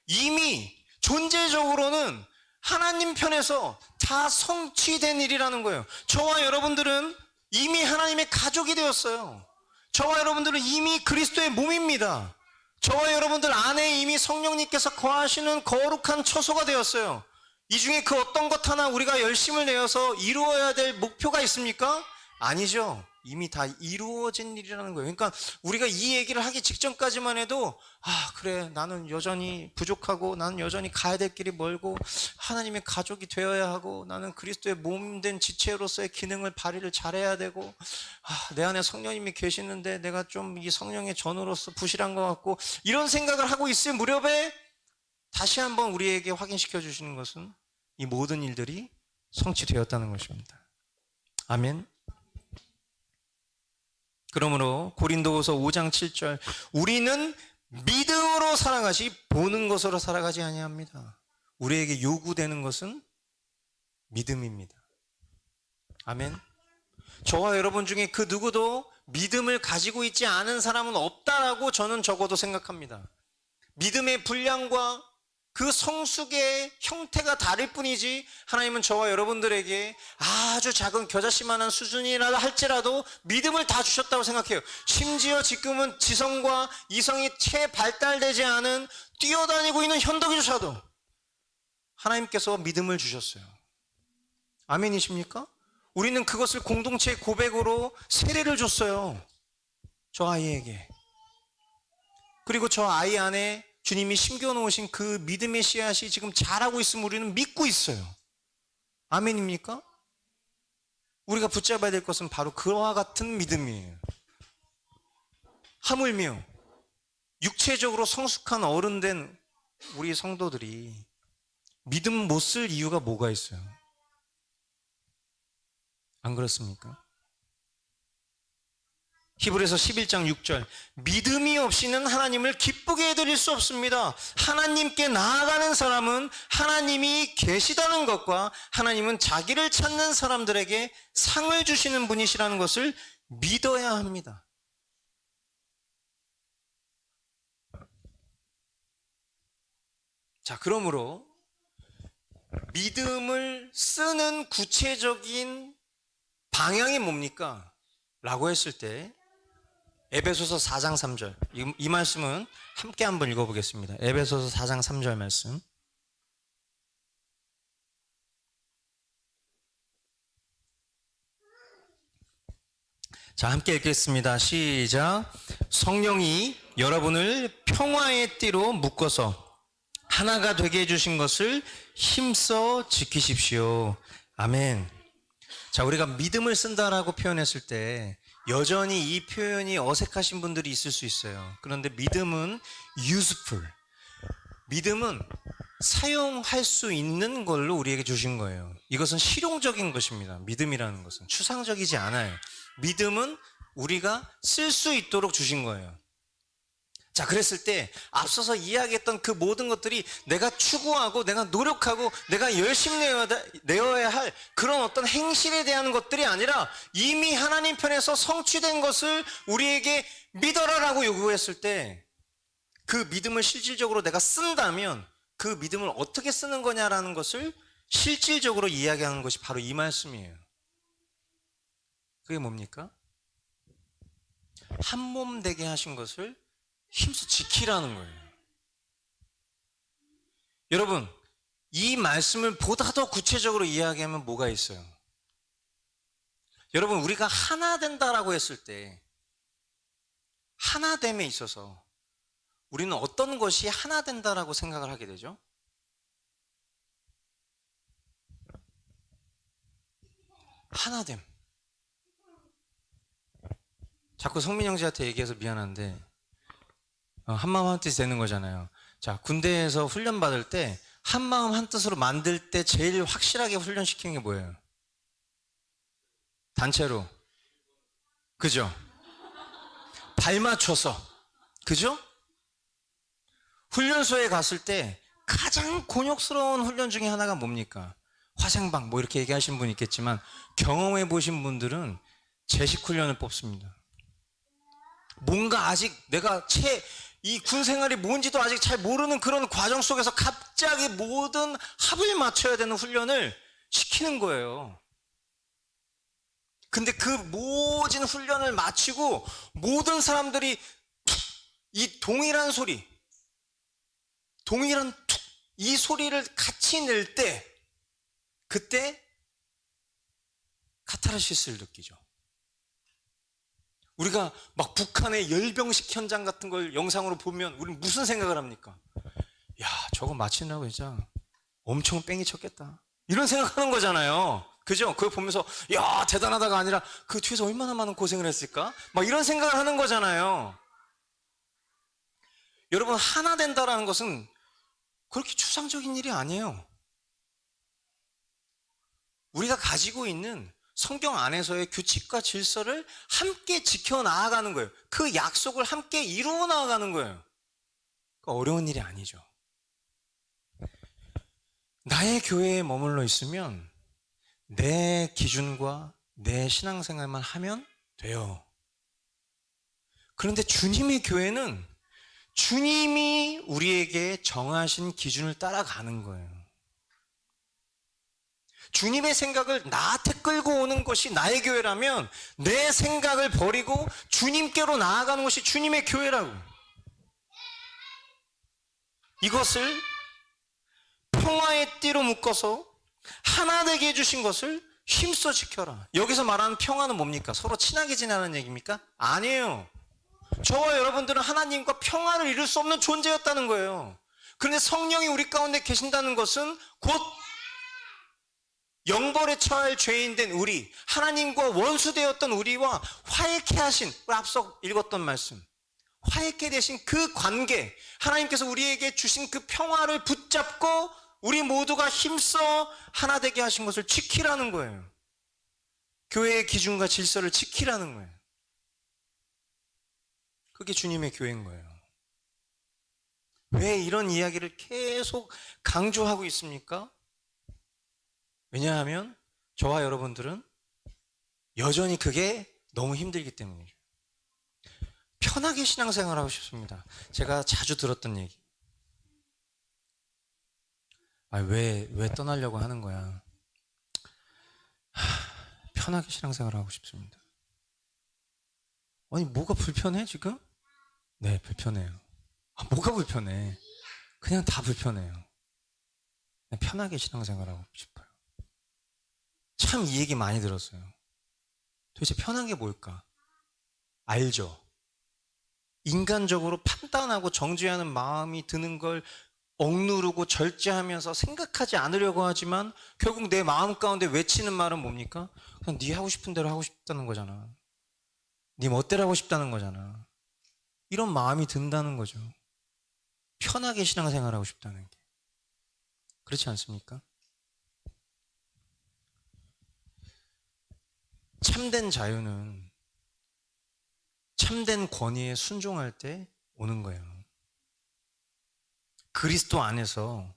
이미 존재적으로는 하나님 편에서 다 성취된 일이라는 거예요. 저와 여러분들은 이미 하나님의 가족이 되었어요. 저와 여러분들은 이미 그리스도의 몸입니다. 저와 여러분들 안에 이미 성령님께서 거하시는 거룩한 처소가 되었어요. 이 중에 그 어떤 것 하나 우리가 열심을 내어서 이루어야 될 목표가 있습니까? 아니죠. 이미 다 이루어진 일이라는 거예요. 그러니까 우리가 이 얘기를 하기 직전까지만 해도 그래, 나는 여전히 부족하고 나는 여전히 가야 될 길이 멀고 하나님의 가족이 되어야 하고 나는 그리스도의 몸된 지체로서의 기능을 발휘를 잘해야 되고 내 안에 성령님이 계시는데 내가 좀 이 성령의 전으로서 부실한 것 같고, 이런 생각을 하고 있을 무렵에 다시 한번 우리에게 확인시켜 주시는 것은 이 모든 일들이 성취되었다는 것입니다. 아멘. 그러므로 고린도후서 5장 7절, 우리는 믿음으로 살아가지 보는 것으로 살아가지 아니합니다. 우리에게 요구되는 것은 믿음입니다. 아멘. 저와 여러분 중에 그 누구도 믿음을 가지고 있지 않은 사람은 없다라고 저는 적어도 생각합니다. 믿음의 분량과 그 성숙의 형태가 다를 뿐이지 하나님은 저와 여러분들에게 아주 작은 겨자씨만한 수준이라 할지라도 믿음을 다 주셨다고 생각해요. 심지어 지금은 지성과 이성이 채 발달되지 않은 뛰어다니고 있는 현덕이조차도 하나님께서 믿음을 주셨어요. 아멘이십니까? 우리는 그것을 공동체의 고백으로 세례를 줬어요. 저 아이에게. 그리고 저 아이 안에 주님이 심겨놓으신 그 믿음의 씨앗이 지금 자라고 있음을 우리는 믿고 있어요. 아멘입니까? 우리가 붙잡아야 될 것은 바로 그와 같은 믿음이에요. 하물며 육체적으로 성숙한 어른된 우리 성도들이 믿음 못 쓸 이유가 뭐가 있어요? 안 그렇습니까? 히브리서 11장 6절, 믿음이 없이는 하나님을 기쁘게 해드릴 수 없습니다. 하나님께 나아가는 사람은 하나님이 계시다는 것과 하나님은 자기를 찾는 사람들에게 상을 주시는 분이시라는 것을 믿어야 합니다. 자, 그러므로 믿음을 쓰는 구체적인 방향이 뭡니까? 라고 했을 때 에베소서 4장 3절, 이 말씀은 함께 한번 읽어보겠습니다. 에베소서 4장 3절 말씀. 자, 함께 읽겠습니다. 시작. 성령이 여러분을 평화의 띠로 묶어서 하나가 되게 해주신 것을 힘써 지키십시오. 아멘. 자, 우리가 믿음을 쓴다라고 표현했을 때 여전히 이 표현이 어색하신 분들이 있을 수 있어요. 그런데 믿음은 useful. 믿음은 사용할 수 있는 걸로 우리에게 주신 거예요. 이것은 실용적인 것입니다. 믿음이라는 것은 추상적이지 않아요. 믿음은 우리가 쓸 수 있도록 주신 거예요. 자, 그랬을 때 앞서서 이야기했던 그 모든 것들이 내가 추구하고 내가 노력하고 내가 열심히 내어야 할 그런 어떤 행실에 대한 것들이 아니라 이미 하나님 편에서 성취된 것을 우리에게 믿어라라고 요구했을 때 그 믿음을 실질적으로 내가 쓴다면 그 믿음을 어떻게 쓰는 거냐라는 것을 실질적으로 이야기하는 것이 바로 이 말씀이에요. 그게 뭡니까? 한 몸 되게 하신 것을 힘써 지키라는 거예요. 여러분, 이 말씀을 보다 더 구체적으로 이야기하면 뭐가 있어요? 여러분, 우리가 하나 된다라고 했을 때 하나됨에 있어서 우리는 어떤 것이 하나 된다라고 생각을 하게 되죠? 하나됨. 자꾸 성민 형제한테 얘기해서 미안한데 한마음 한뜻이 되는 거잖아요. 자, 군대에서 훈련 받을 때 한마음 한뜻으로 만들 때 제일 확실하게 훈련시키는 게 뭐예요? 단체로. 그죠? 발 맞춰서. 그죠? 훈련소에 갔을 때 가장 곤욕스러운 훈련 중에 하나가 뭡니까? 화생방 뭐 이렇게 얘기하시는 분 있겠지만 경험해 보신 분들은 제식 훈련을 뽑습니다. 뭔가 아직 내가 이 군 생활이 뭔지도 아직 잘 모르는 그런 과정 속에서 갑자기 모든 합을 맞춰야 되는 훈련을 시키는 거예요. 근데 그 모든 훈련을 마치고 모든 사람들이 이 동일한 소리, 동일한 툭, 이 소리를 같이 낼 때 그때 카타르시스를 느끼죠. 우리가 막 북한의 열병식 현장 같은 걸 영상으로 보면 우리는 무슨 생각을 합니까? 야, 저거 마치느라고 진짜 엄청 뺑이 쳤겠다. 이런 생각하는 거잖아요. 그죠? 그걸 보면서 야, 대단하다가 아니라 그 뒤에서 얼마나 많은 고생을 했을까? 막 이런 생각을 하는 거잖아요. 여러분, 하나 된다라는 것은 그렇게 추상적인 일이 아니에요. 우리가 가지고 있는 성경 안에서의 규칙과 질서를 함께 지켜 나아가는 거예요. 그 약속을 함께 이루어 나아가는 거예요. 어려운 일이 아니죠. 나의 교회에 머물러 있으면 내 기준과 내 신앙생활만 하면 돼요. 그런데 주님의 교회는 주님이 우리에게 정하신 기준을 따라가는 거예요. 주님의 생각을 나한테 끌고 오는 것이 나의 교회라면 내 생각을 버리고 주님께로 나아가는 것이 주님의 교회라고. 이것을 평화의 띠로 묶어서 하나 되게 해주신 것을 힘써 지켜라. 여기서 말하는 평화는 뭡니까? 서로 친하게 지내는 얘기입니까? 아니에요. 저와 여러분들은 하나님과 평화를 이룰 수 없는 존재였다는 거예요. 그런데 성령이 우리 가운데 계신다는 것은 곧 영벌에 처할 죄인 된 우리, 하나님과 원수되었던 우리와 화해케 하신, 우리 앞서 읽었던 말씀, 화해케 되신 그 관계, 하나님께서 우리에게 주신 그 평화를 붙잡고 우리 모두가 힘써 하나 되게 하신 것을 지키라는 거예요. 교회의 기준과 질서를 지키라는 거예요. 그게 주님의 교회인 거예요. 왜 이런 이야기를 계속 강조하고 있습니까? 왜냐하면 저와 여러분들은 여전히 그게 너무 힘들기 때문이죠. 편하게 신앙생활 하고 싶습니다. 제가 자주 들었던 얘기. 왜 떠나려고 하는 거야? 편하게 신앙생활 하고 싶습니다. 아니, 뭐가 불편해, 지금? 네, 불편해요. 뭐가 불편해? 그냥 다 불편해요. 그냥 편하게 신앙생활 하고 싶어요. 참 이 얘기 많이 들었어요. 도대체 편한 게 뭘까? 알죠? 인간적으로 판단하고 정죄하는 마음이 드는 걸 억누르고 절제하면서 생각하지 않으려고 하지만 결국 내 마음 가운데 외치는 말은 뭡니까? 그냥 네 하고 싶은 대로 하고 싶다는 거잖아. 네 멋대로 하고 싶다는 거잖아. 이런 마음이 든다는 거죠. 편하게 신앙생활하고 싶다는 게. 그렇지 않습니까? 참된 자유는 참된 권위에 순종할 때 오는 거예요. 그리스도 안에서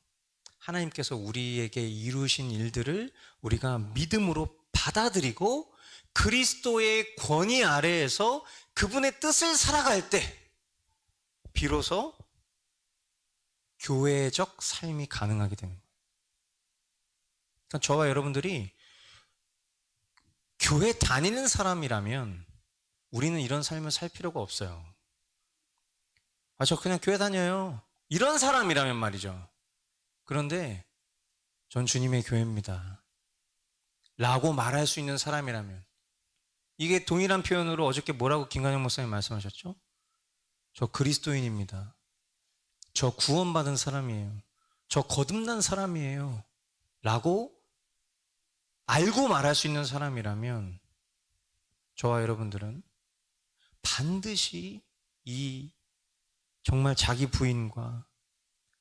하나님께서 우리에게 이루신 일들을 우리가 믿음으로 받아들이고 그리스도의 권위 아래에서 그분의 뜻을 살아갈 때 비로소 교회적 삶이 가능하게 되는 거예요. 그러니까 저와 여러분들이 교회 다니는 사람이라면 우리는 이런 삶을 살 필요가 없어요. 저 그냥 교회 다녀요. 이런 사람이라면 말이죠. 그런데 전 주님의 교회입니다. 라고 말할 수 있는 사람이라면 이게 동일한 표현으로 어저께 뭐라고 김관영 목사님 말씀하셨죠? 저 그리스도인입니다. 저 구원받은 사람이에요. 저 거듭난 사람이에요. 라고 알고 말할 수 있는 사람이라면 저와 여러분들은 반드시 이 정말 자기 부인과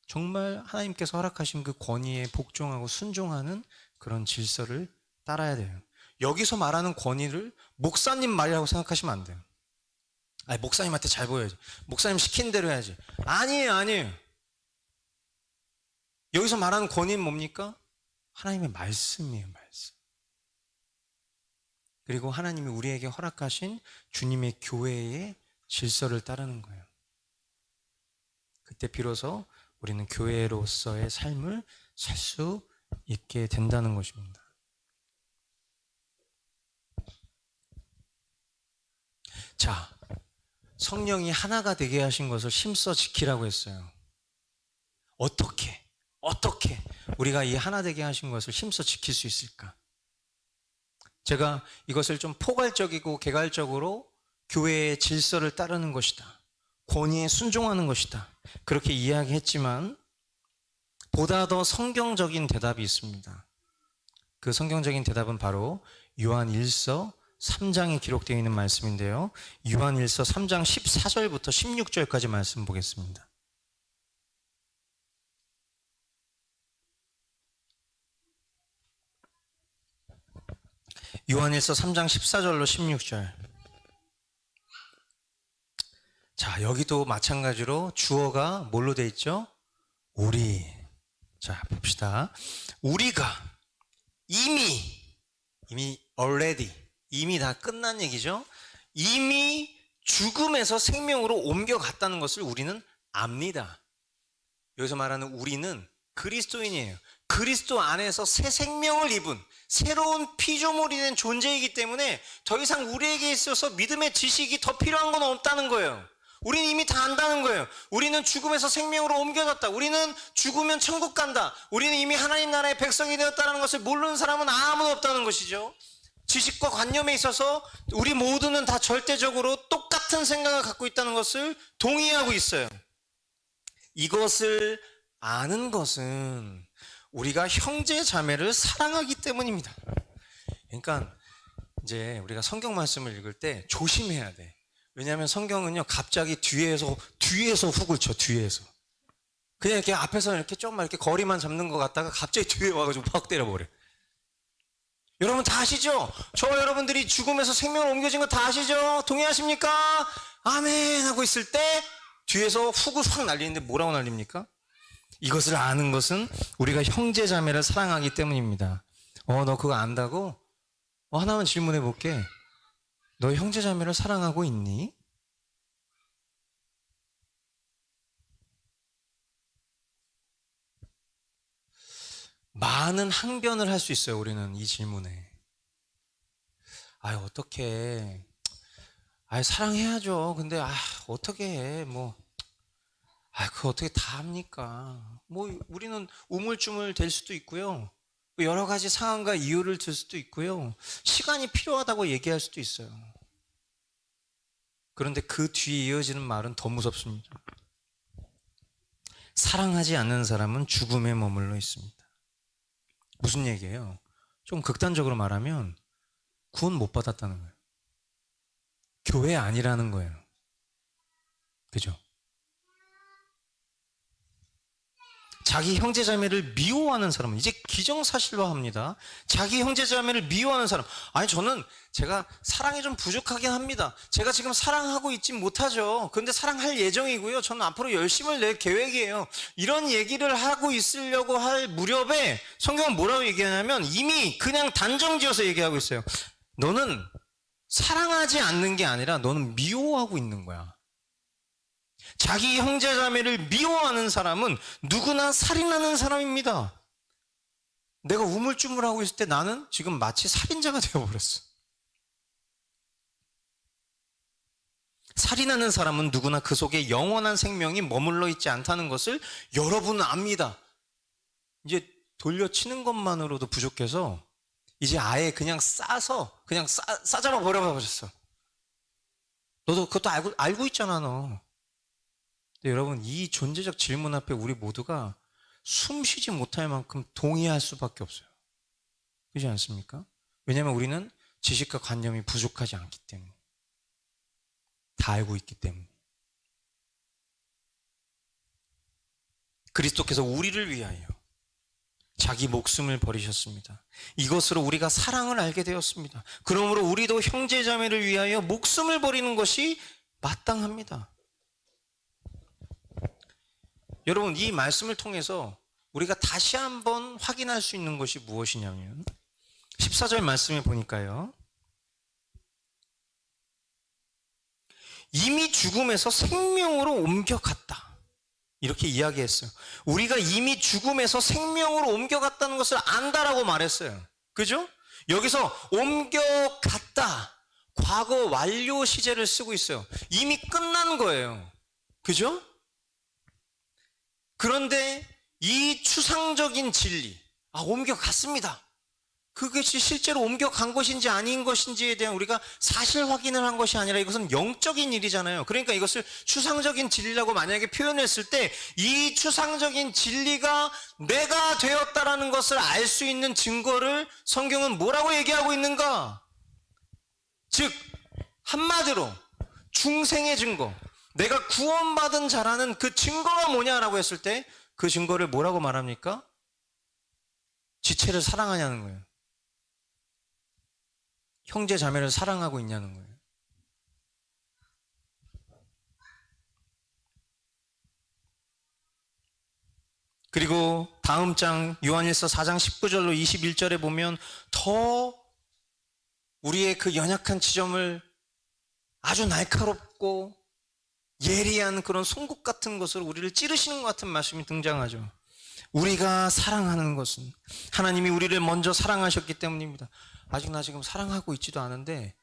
정말 하나님께서 허락하신 그 권위에 복종하고 순종하는 그런 질서를 따라야 돼요. 여기서 말하는 권위를 목사님 말이라고 생각하시면 안 돼요. 목사님한테 잘 보여야지. 목사님 시킨 대로 해야지. 아니에요. 여기서 말하는 권위는 뭡니까? 하나님의 말씀이에요, 말씀. 그리고 하나님이 우리에게 허락하신 주님의 교회의 질서를 따르는 거예요. 그때 비로소 우리는 교회로서의 삶을 살 수 있게 된다는 것입니다. 자, 성령이 하나가 되게 하신 것을 힘써 지키라고 했어요. 어떻게 우리가 이 하나 되게 하신 것을 힘써 지킬 수 있을까? 제가 이것을 좀 포괄적이고 개괄적으로 교회의 질서를 따르는 것이다. 권위에 순종하는 것이다. 그렇게 이야기했지만 보다 더 성경적인 대답이 있습니다. 그 성경적인 대답은 바로 요한일서 3장에 기록되어 있는 말씀인데요. 요한일서 3장 14절부터 16절까지 말씀 보겠습니다. 요한일서 3장 14절로 16절. 자, 여기도 마찬가지로 주어가 뭘로 돼 있죠? 우리. 자, 봅시다. 우리가 이미 already 이미 다 끝난 얘기죠. 이미 죽음에서 생명으로 옮겨갔다는 것을 우리는 압니다. 여기서 말하는 우리는 그리스도인이에요. 그리스도 안에서 새 생명을 입은 새로운 피조물이 된 존재이기 때문에 더 이상 우리에게 있어서 믿음의 지식이 더 필요한 건 없다는 거예요. 우리는 이미 다 안다는 거예요. 우리는 죽음에서 생명으로 옮겨졌다. 우리는 죽으면 천국 간다. 우리는 이미 하나님 나라의 백성이 되었다는 것을 모르는 사람은 아무도 없다는 것이죠. 지식과 관념에 있어서 우리 모두는 다 절대적으로 똑같은 생각을 갖고 있다는 것을 동의하고 있어요. 이것을 아는 것은 우리가 형제 자매를 사랑하기 때문입니다. 그러니까 이제 우리가 성경 말씀을 읽을 때 조심해야 돼. 왜냐하면 성경은요 갑자기 뒤에서 훅을 쳐. 뒤에서 그냥 이렇게 앞에서 이렇게 조금만 이렇게 거리만 잡는 것 같다가 갑자기 뒤에 와가지고 팍 때려버려. 여러분 다 아시죠? 저와 여러분들이 죽음에서 생명으로 옮겨진 거 다 아시죠? 동의하십니까? 아멘 하고 있을 때 뒤에서 훅을 확 날리는데 뭐라고 날립니까? 이것을 아는 것은 우리가 형제 자매를 사랑하기 때문입니다. 너 그거 안다고? 하나만 질문해 볼게. 너 형제 자매를 사랑하고 있니? 많은 항변을 할 수 있어요. 우리는 이 질문에. 어떻게? 사랑해야죠. 근데 어떻게 해? 그거 어떻게 다 합니까? 우리는 우물쭈물 될 수도 있고요. 여러 가지 상황과 이유를 들 수도 있고요. 시간이 필요하다고 얘기할 수도 있어요. 그런데 그 뒤에 이어지는 말은 더 무섭습니다. 사랑하지 않는 사람은 죽음에 머물러 있습니다. 무슨 얘기예요? 좀 극단적으로 말하면 구원 못 받았다는 거예요. 교회 아니라는 거예요. 그죠? 자기 형제자매를 미워하는 사람은 이제 기정사실화합니다. 자기 형제자매를 미워하는 사람. 아니 저는 제가 사랑이 좀 부족하긴 합니다. 제가 지금 사랑하고 있지 못하죠. 그런데 사랑할 예정이고요. 저는 앞으로 열심을 낼 계획이에요. 이런 얘기를 하고 있으려고 할 무렵에 성경은 뭐라고 얘기하냐면 이미 그냥 단정지어서 얘기하고 있어요. 너는 사랑하지 않는 게 아니라 너는 미워하고 있는 거야. 자기 형제자매를 미워하는 사람은 누구나 살인하는 사람입니다. 내가 우물쭈물하고 있을 때 나는 지금 마치 살인자가 되어버렸어. 살인하는 사람은 누구나 그 속에 영원한 생명이 머물러 있지 않다는 것을 여러분은 압니다. 이제 돌려치는 것만으로도 부족해서 이제 아예 그냥 싸서 그냥 싸잡아 버려버렸어. 너도 그것도 알고 있잖아 너. 근데 여러분 이 존재적 질문 앞에 우리 모두가 숨 쉬지 못할 만큼 동의할 수밖에 없어요. 그렇지 않습니까? 왜냐하면 우리는 지식과 관념이 부족하지 않기 때문에 다 알고 있기 때문에 그리스도께서 우리를 위하여 자기 목숨을 버리셨습니다. 이것으로 우리가 사랑을 알게 되었습니다. 그러므로 우리도 형제자매를 위하여 목숨을 버리는 것이 마땅합니다. 여러분 이 말씀을 통해서 우리가 다시 한번 확인할 수 있는 것이 무엇이냐면 14절 말씀에 보니까요. 이미 죽음에서 생명으로 옮겨갔다. 이렇게 이야기했어요. 우리가 이미 죽음에서 생명으로 옮겨갔다는 것을 안다라고 말했어요. 그죠? 여기서 옮겨갔다. 과거 완료 시제를 쓰고 있어요. 이미 끝난 거예요. 그죠? 그런데 이 추상적인 진리, 옮겨갔습니다. 그것이 실제로 옮겨간 것인지 아닌 것인지에 대한 우리가 사실 확인을 한 것이 아니라 이것은 영적인 일이잖아요. 그러니까 이것을 추상적인 진리라고 만약에 표현했을 때 이 추상적인 진리가 내가 되었다라는 것을 알 수 있는 증거를 성경은 뭐라고 얘기하고 있는가? 즉 한마디로 중생의 증거, 내가 구원받은 자라는 그 증거가 뭐냐라고 했을 때 그 증거를 뭐라고 말합니까? 지체를 사랑하냐는 거예요. 형제 자매를 사랑하고 있냐는 거예요. 그리고 다음 장 요한일서 4장 19절로 21절에 보면 더 우리의 그 연약한 지점을 아주 날카롭고 예리한 그런 송곳 같은 것으로 우리를 찌르시는 것 같은 말씀이 등장하죠. 우리가 사랑하는 것은 하나님이 우리를 먼저 사랑하셨기 때문입니다. 아직 나 지금 사랑하고 있지도 않은데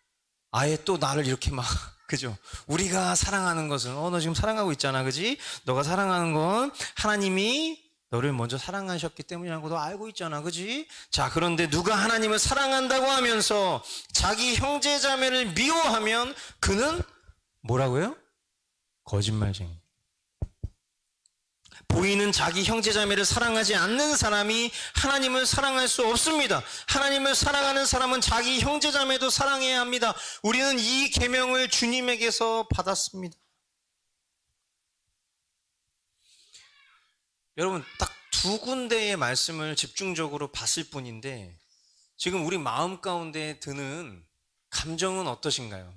아예 또 나를 이렇게 막 그죠? 우리가 사랑하는 것은 너 지금 사랑하고 있잖아, 그지? 너가 사랑하는 건 하나님이 너를 먼저 사랑하셨기 때문이라는 것도 알고 있잖아, 그지? 자, 그런데 누가 하나님을 사랑한다고 하면서 자기 형제 자매를 미워하면 그는 뭐라고요? 거짓말쟁이. 보이는 자기 형제자매를 사랑하지 않는 사람이 하나님을 사랑할 수 없습니다. 하나님을 사랑하는 사람은 자기 형제자매도 사랑해야 합니다. 우리는 이 계명을 주님에게서 받았습니다. 여러분 딱 두 군데의 말씀을 집중적으로 봤을 뿐인데 지금 우리 마음 가운데 드는 감정은 어떠신가요?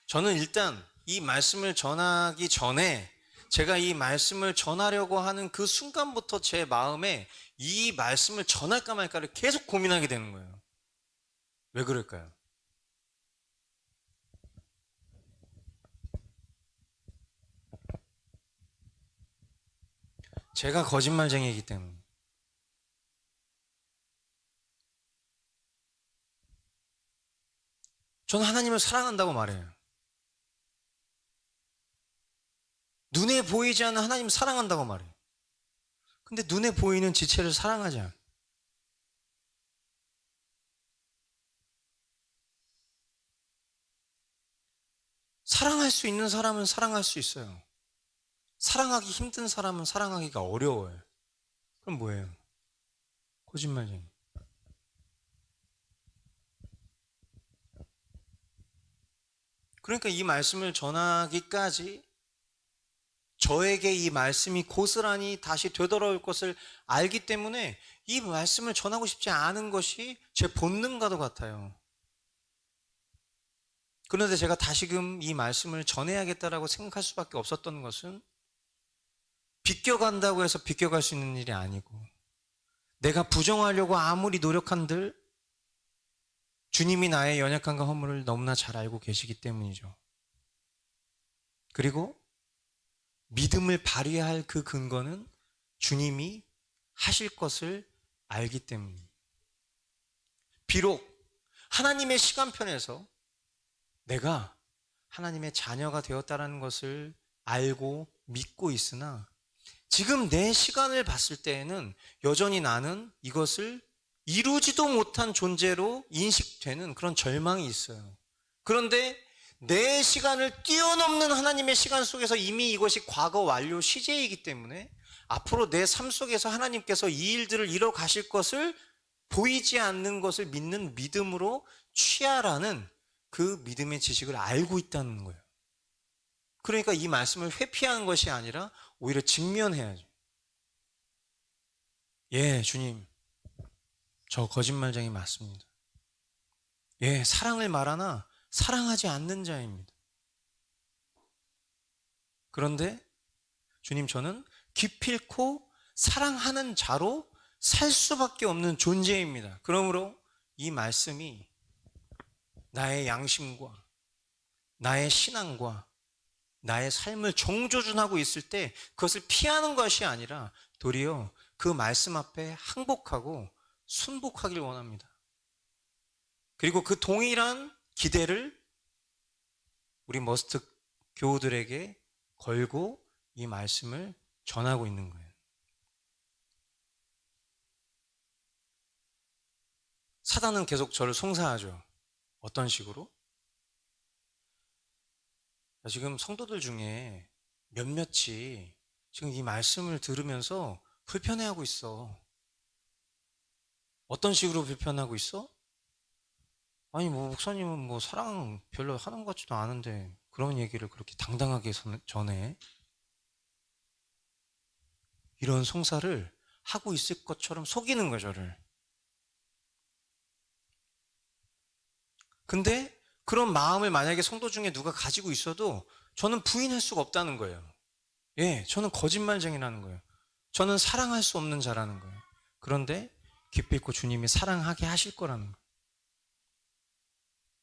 저는 일단 이 말씀을 전하기 전에 제가 이 말씀을 전하려고 하는 그 순간부터 제 마음에 이 말씀을 전할까 말까를 계속 고민하게 되는 거예요. 왜 그럴까요? 제가 거짓말쟁이이기 때문에. 저는 하나님을 사랑한다고 말해요. 눈에 보이지 않는 하나님을 사랑한다고 말해요. 근데 눈에 보이는 지체를 사랑하지 않아요. 사랑할 수 있는 사람은 사랑할 수 있어요. 사랑하기 힘든 사람은 사랑하기가 어려워요. 그럼 뭐예요? 거짓말쟁이. 그러니까 이 말씀을 전하기까지 저에게 이 말씀이 고스란히 다시 되돌아올 것을 알기 때문에 이 말씀을 전하고 싶지 않은 것이 제 본능과도 같아요. 그런데 제가 다시금 이 말씀을 전해야겠다라고 생각할 수밖에 없었던 것은 비껴간다고 해서 비껴갈 수 있는 일이 아니고, 내가 부정하려고 아무리 노력한들 주님이 나의 연약함과 허물을 너무나 잘 알고 계시기 때문이죠. 그리고 믿음을 발휘할 그 근거는 주님이 하실 것을 알기 때문입니다. 비록 하나님의 시간편에서 내가 하나님의 자녀가 되었다는 것을 알고 믿고 있으나 지금 내 시간을 봤을 때에는 여전히 나는 이것을 이루지도 못한 존재로 인식되는 그런 절망이 있어요. 그런데 내 시간을 뛰어넘는 하나님의 시간 속에서 이미 이것이 과거 완료 시제이기 때문에 앞으로 내 삶 속에서 하나님께서 이 일들을 이뤄 가실 것을 보이지 않는 것을 믿는 믿음으로 취하라는 그 믿음의 지식을 알고 있다는 거예요. 그러니까 이 말씀을 회피하는 것이 아니라 오히려 직면해야죠. 예, 주님, 저 거짓말쟁이 맞습니다. 예, 사랑을 말하나 사랑하지 않는 자입니다. 그런데 주님, 저는 기필코 사랑하는 자로 살 수밖에 없는 존재입니다. 그러므로 이 말씀이 나의 양심과 나의 신앙과 나의 삶을 정조준하고 있을 때 그것을 피하는 것이 아니라 도리어 그 말씀 앞에 항복하고 순복하길 원합니다. 그리고 그 동일한 기대를 우리 머스트 교우들에게 걸고 이 말씀을 전하고 있는 거예요. 사단은 계속 저를 송사하죠. 어떤 식으로? 지금 성도들 중에 몇몇이 지금 이 말씀을 들으면서 불편해하고 있어. 어떤 식으로 불편하고 있어? 아니, 목사님은 사랑 별로 하는 것 같지도 않은데 그런 얘기를 그렇게 당당하게 전해. 이런 송사를 하고 있을 것처럼 속이는 거죠, 저를. 근데 그런 마음을 만약에 성도 중에 누가 가지고 있어도 저는 부인할 수가 없다는 거예요. 예, 저는 거짓말쟁이라는 거예요. 저는 사랑할 수 없는 자라는 거예요. 그런데 기필 있고 주님이 사랑하게 하실 거라는 거예요.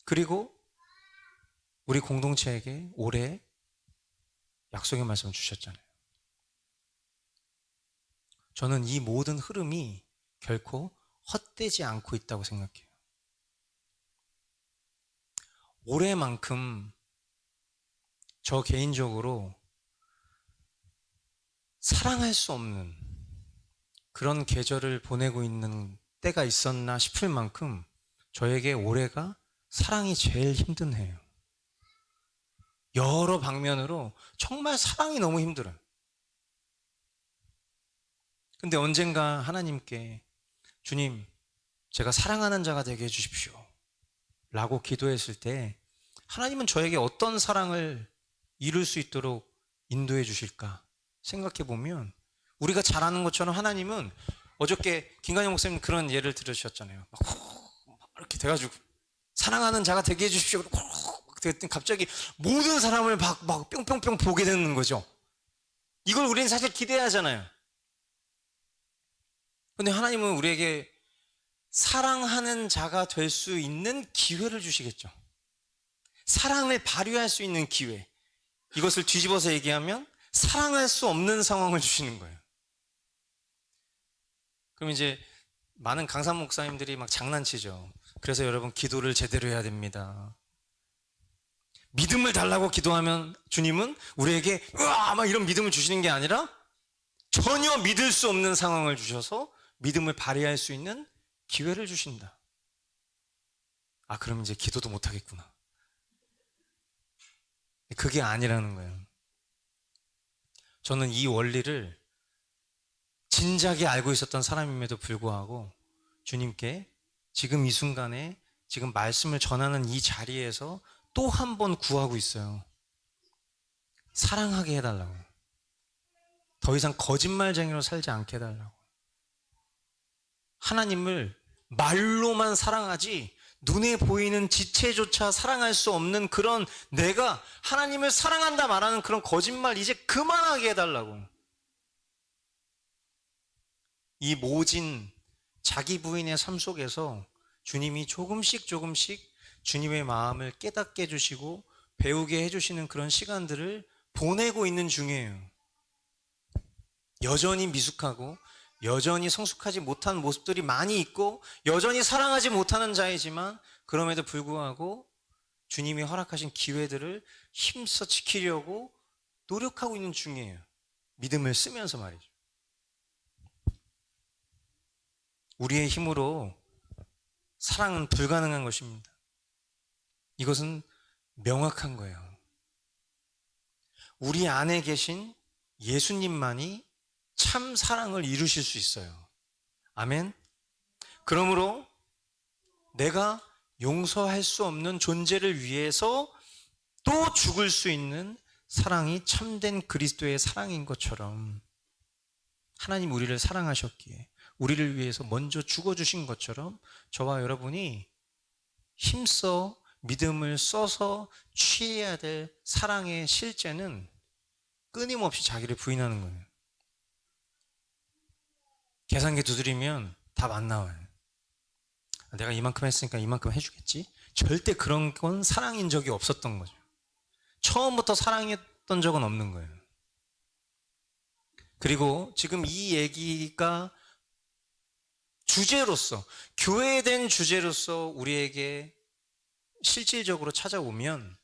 그리고 우리 공동체에게 올해 약속의 말씀을 주셨잖아요. 저는 이 모든 흐름이 결코 헛되지 않고 있다고 생각해요. 올해만큼 저 개인적으로 사랑할 수 없는 그런 계절을 보내고 있는 때가 있었나 싶을 만큼 저에게 올해가 사랑이 제일 힘든 해예요. 여러 방면으로 정말 사랑이 너무 힘들어요. 근데 언젠가 하나님께 주님, 제가 사랑하는 자가 되게 해주십시오 라고 기도했을 때 하나님은 저에게 어떤 사랑을 이룰 수 있도록 인도해 주실까 생각해 보면 우리가 잘 아는 것처럼 하나님은 어저께 김관영 목사님 그런 예를 들으셨잖아요. 막 이렇게 돼가지고 사랑하는 자가 되게 해주십시오. 그랬더니 갑자기 모든 사람을 막 뿅뿅뿅 보게 되는 거죠. 이걸 우리는 사실 기대하잖아요. 근데 하나님은 우리에게 사랑하는 자가 될 수 있는 기회를 주시겠죠. 사랑을 발휘할 수 있는 기회. 이것을 뒤집어서 얘기하면 사랑할 수 없는 상황을 주시는 거예요. 그럼 이제 많은 강사 목사님들이 막 장난치죠. 그래서 여러분 기도를 제대로 해야 됩니다. 믿음을 달라고 기도하면 주님은 우리에게 으아 막 이런 믿음을 주시는 게 아니라 전혀 믿을 수 없는 상황을 주셔서 믿음을 발휘할 수 있는 기회를 주신다. 아, 그럼 이제 기도도 못 하겠구나. 그게 아니라는 거예요. 저는 이 원리를 진작에 알고 있었던 사람임에도 불구하고 주님께 지금 이 순간에 지금 말씀을 전하는 이 자리에서 또 한 번 구하고 있어요. 사랑하게 해달라고. 더 이상 거짓말쟁이로 살지 않게 해달라고. 하나님을 말로만 사랑하지 눈에 보이는 지체조차 사랑할 수 없는 그런 내가 하나님을 사랑한다 말하는 그런 거짓말 이제 그만하게 해달라고. 이 모진 자기 부인의 삶 속에서 주님이 조금씩 주님의 마음을 깨닫게 해주시고 배우게 해주시는 그런 시간들을 보내고 있는 중이에요. 여전히 미숙하고 여전히 성숙하지 못한 모습들이 많이 있고 여전히 사랑하지 못하는 자이지만 그럼에도 불구하고 주님이 허락하신 기회들을 힘써 지키려고 노력하고 있는 중이에요. 믿음을 쓰면서 말이죠. 우리의 힘으로 사랑은 불가능한 것입니다. 이것은 명확한 거예요. 우리 안에 계신 예수님만이 참 사랑을 이루실 수 있어요. 아멘. 그러므로 내가 용서할 수 없는 존재를 위해서 또 죽을 수 있는 사랑이 참된 그리스도의 사랑인 것처럼 하나님 우리를 사랑하셨기에 우리를 위해서 먼저 죽어주신 것처럼 저와 여러분이 힘써 믿음을 써서 취해야 될 사랑의 실제는 끊임없이 자기를 부인하는 거예요. 계산기 두드리면 답 안 나와요. 내가 이만큼 했으니까 이만큼 해주겠지? 절대 그런 건 사랑인 적이 없었던 거죠. 처음부터 사랑했던 적은 없는 거예요. 그리고 지금 이 얘기가 주제로서, 교회된 주제로서 우리에게 실질적으로 찾아오면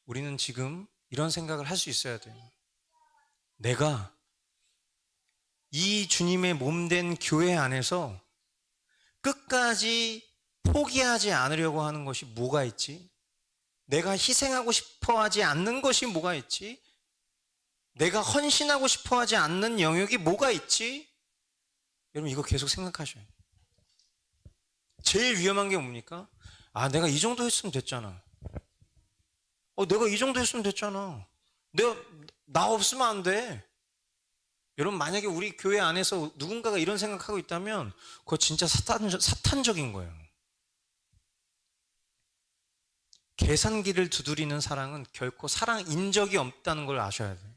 우리는 지금 이런 생각을 할 수 있어야 돼요. 내가 이 주님의 몸된 교회 안에서 끝까지 포기하지 않으려고 하는 것이 뭐가 있지? 내가 희생하고 싶어 하지 않는 것이 뭐가 있지? 내가 헌신하고 싶어 하지 않는 영역이 뭐가 있지? 여러분 이거 계속 생각하셔요. 제일 위험한 게 뭡니까? 내가 이 정도 했으면 됐잖아. 내가 이 정도 했으면 됐잖아. 나 없으면 안 돼. 여러분 만약에 우리 교회 안에서 누군가가 이런 생각하고 있다면 그거 진짜 사탄적인 거예요. 계산기를 두드리는 사랑은 결코 사랑인 적이 없다는 걸 아셔야 돼요.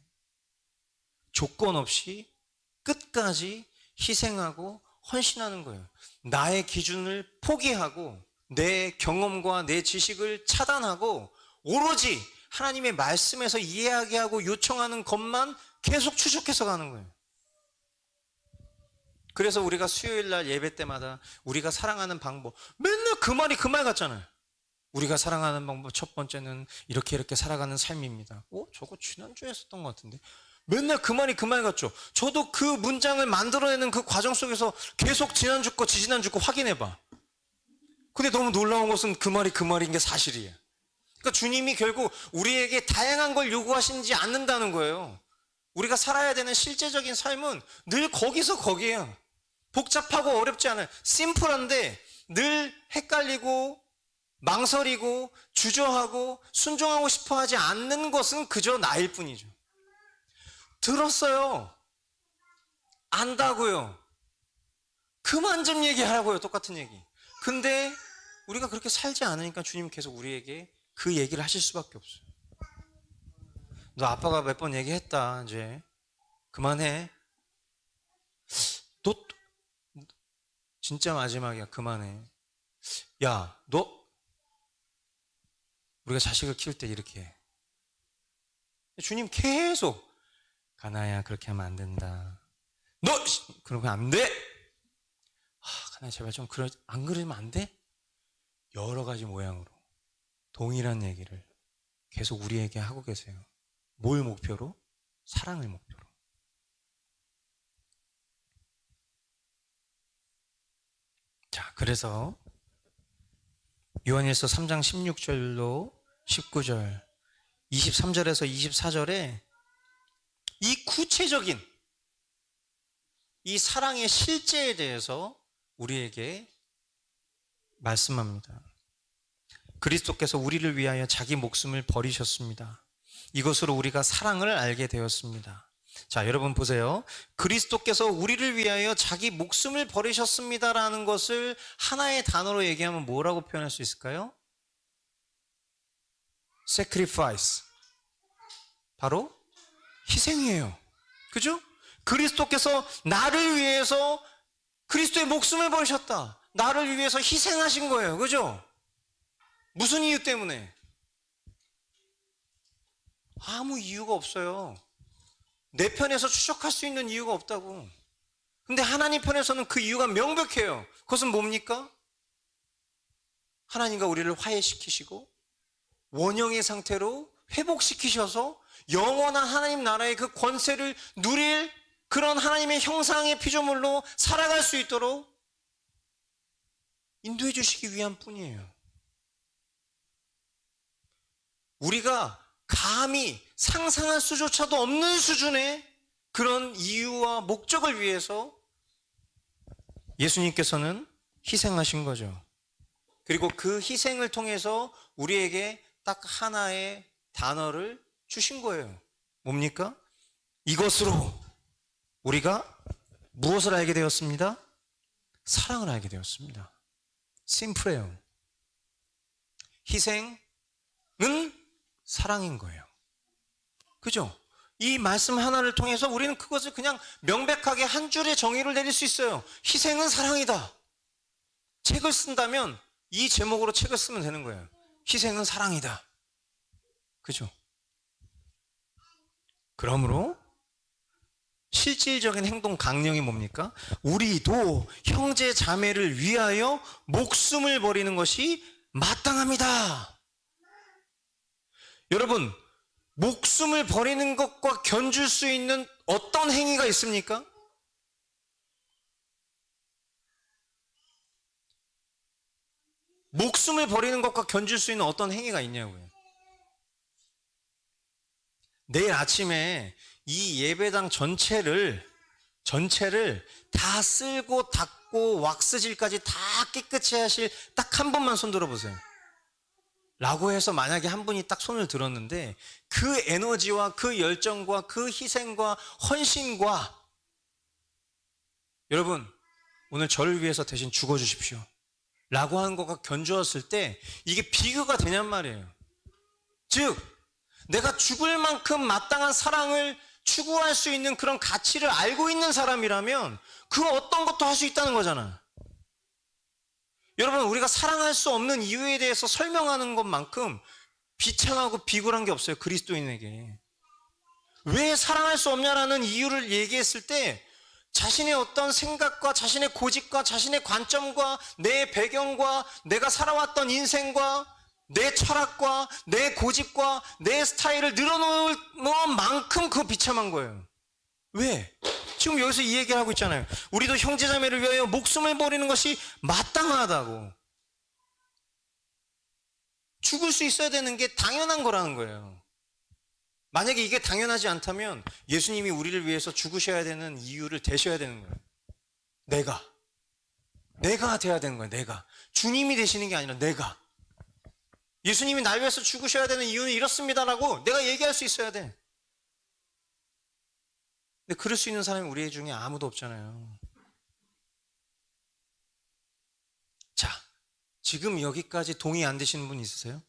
조건 없이 끝까지 희생하고 헌신하는 거예요. 나의 기준을 포기하고 내 경험과 내 지식을 차단하고 오로지 하나님의 말씀에서 이야기하고 요청하는 것만 계속 추적해서 가는 거예요. 그래서 우리가 수요일 날 예배 때마다 우리가 사랑하는 방법 맨날 그 말 같잖아요. 우리가 사랑하는 방법 첫 번째는 이렇게 살아가는 삶입니다. 저거 지난주에 했었던 것 같은데 맨날 그 말 같죠. 저도 그 문장을 만들어내는 그 과정 속에서 계속 지난주 거 지지난주 거 확인해봐. 근데 너무 놀라운 것은 그 말인 게 사실이에요. 그러니까 주님이 결국 우리에게 다양한 걸 요구하시지 않는다는 거예요. 우리가 살아야 되는 실제적인 삶은 늘 거기에요. 복잡하고 어렵지 않아요. 심플한데 늘 헷갈리고 망설이고 주저하고 순종하고 싶어 하지 않는 것은 그저 나일 뿐이죠. 들었어요. 안다고요. 그만 좀 얘기하라고요. 똑같은 얘기. 근데 우리가 그렇게 살지 않으니까 주님 계속 우리에게 그 얘기를 하실 수밖에 없어요. 너 아빠가 몇 번 얘기했다. 이제 그만해. 너 진짜 마지막이야. 그만해. 야, 너 우리가 자식을 키울 때 이렇게 해. 주님 계속 가나야 그렇게 하면 안 된다. 너 그러면 안 돼. 가나야 제발 좀 안 그러면 안 돼. 여러 가지 모양으로 동일한 얘기를 계속 우리에게 하고 계세요. 뭘 목표로? 사랑을 목표로. 자, 그래서 요한일서 3장 16절로 19절, 23절에서 24절에 이 구체적인 이 사랑의 실제에 대해서 우리에게 말씀합니다. 그리스도께서 우리를 위하여 자기 목숨을 버리셨습니다. 이것으로 우리가 사랑을 알게 되었습니다. 자, 여러분 보세요. 그리스도께서 우리를 위하여 자기 목숨을 버리셨습니다라는 것을 하나의 단어로 얘기하면 뭐라고 표현할 수 있을까요? sacrifice. 바로 희생이에요. 그죠? 그리스도께서 나를 위해서 그리스도의 목숨을 버리셨다. 나를 위해서 희생하신 거예요. 그죠? 무슨 이유 때문에? 아무 이유가 없어요. 내 편에서 추적할 수 있는 이유가 없다고. 근데 하나님 편에서는 그 이유가 명백해요. 그것은 뭡니까? 하나님과 우리를 화해시키시고 원형의 상태로 회복시키셔서 영원한 하나님 나라의 그 권세를 누릴 그런 하나님의 형상의 피조물로 살아갈 수 있도록 인도해 주시기 위한 뿐이에요. 우리가 감히 상상할 수조차도 없는 수준의 그런 이유와 목적을 위해서 예수님께서는 희생하신 거죠. 그리고 그 희생을 통해서 우리에게 딱 하나의 단어를 주신 거예요. 뭡니까? 이것으로 우리가 무엇을 알게 되었습니다? 사랑을 알게 되었습니다. 심플해요. 희생은 사랑인 거예요. 그죠? 이 말씀 하나를 통해서 우리는 그것을 그냥 명백하게 한 줄의 정의를 내릴 수 있어요. 희생은 사랑이다. 책을 쓴다면 이 제목으로 책을 쓰면 되는 거예요. 희생은 사랑이다. 그죠? 그러므로 실질적인 행동 강령이 뭡니까? 우리도 형제 자매를 위하여 목숨을 버리는 것이 마땅합니다. 여러분, 목숨을 버리는 것과 견줄 수 있는 어떤 행위가 있습니까? 목숨을 버리는 것과 견줄 수 있는 어떤 행위가 있냐고요. 내일 아침에 이 예배당 전체를 다 쓸고 닦고 왁스질까지 다 깨끗이 하실 딱 한 분만 손 들어보세요. 라고 해서 만약에 한 분이 딱 손을 들었는데 그 에너지와 그 열정과 그 희생과 헌신과 여러분 오늘 저를 위해서 대신 죽어주십시오 라고 하는 것과 견주었을 때 이게 비교가 되냔 말이에요. 즉 내가 죽을 만큼 마땅한 사랑을 추구할 수 있는 그런 가치를 알고 있는 사람이라면 그 어떤 것도 할 수 있다는 거잖아. 여러분 우리가 사랑할 수 없는 이유에 대해서 설명하는 것만큼 비참하고 비굴한 게 없어요. 그리스도인에게. 왜 사랑할 수 없냐라는 이유를 얘기했을 때 자신의 어떤 생각과 자신의 고집과 자신의 관점과 내 배경과 내가 살아왔던 인생과 내 철학과 내 고집과 내 스타일을 늘어놓을 만큼 그거 비참한 거예요. 왜? 지금 여기서 이 얘기를 하고 있잖아요. 우리도 형제자매를 위하여 목숨을 버리는 것이 마땅하다고. 죽을 수 있어야 되는 게 당연한 거라는 거예요. 만약에 이게 당연하지 않다면 예수님이 우리를 위해서 죽으셔야 되는 이유를 대셔야 되는 거예요. 내가 돼야 되는 거예요. 내가. 주님이 되시는 게 아니라 내가. 예수님이 날 위해서 죽으셔야 되는 이유는 이렇습니다라고 내가 얘기할 수 있어야 돼. 근데 그럴 수 있는 사람이 우리 중에 아무도 없잖아요. 자, 지금 여기까지 동의 안 되시는 분 있으세요?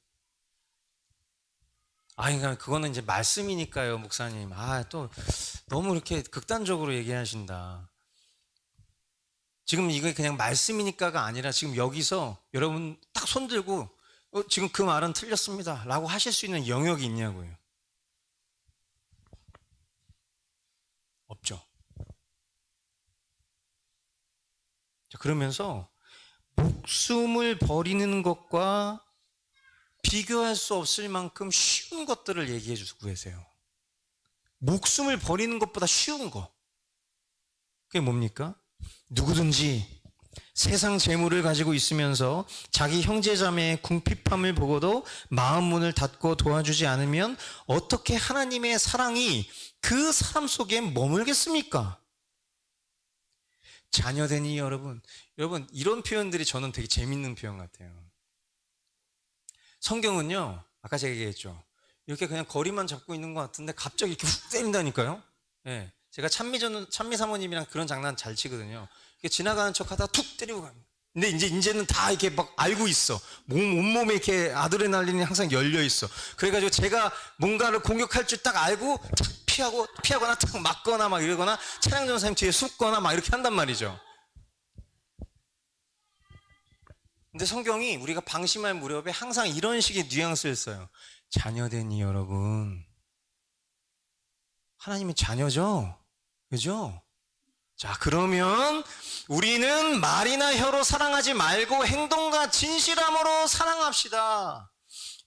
그러니까 그거는 이제 말씀이니까요, 목사님. 또 너무 이렇게 극단적으로 얘기하신다. 지금 이게 그냥 말씀이니까가 아니라 지금 여기서 여러분 딱 손들고 지금 그 말은 틀렸습니다 라고 하실 수 있는 영역이 있냐고요. 없죠. 자, 그러면서 목숨을 버리는 것과 비교할 수 없을 만큼 쉬운 것들을 얘기해 주고 계세요. 목숨을 버리는 것보다 쉬운 거. 그게 뭡니까? 누구든지 세상 재물을 가지고 있으면서 자기 형제자매의 궁핍함을 보고도 마음 문을 닫고 도와주지 않으면 어떻게 하나님의 사랑이 그 사람 속에 머물겠습니까? 자녀되니 여러분 이런 표현들이 저는 되게 재밌는 표현 같아요. 성경은요, 아까 제가 얘기했죠. 이렇게 그냥 거리만 잡고 있는 것 같은데 갑자기 이렇게 훅 때린다니까요. 예. 제가 찬미 사모님이랑 그런 장난 잘 치거든요. 이렇게 지나가는 척 하다가 툭 때리고 갑니다. 근데 이제는 다 이렇게 막 알고 있어. 온몸에 이렇게 아드레날린이 항상 열려 있어. 그래가지고 제가 뭔가를 공격할 줄 딱 알고 탁 피하거나 탁 맞거나 막 이러거나 차량 전사님 뒤에 숨거나 막 이렇게 한단 말이죠. 근데 성경이 우리가 방심할 무렵에 항상 이런 식의 뉘앙스를 써요. 자녀되니 여러분. 하나님의 자녀죠? 그죠? 자, 그러면 우리는 말이나 혀로 사랑하지 말고 행동과 진실함으로 사랑합시다.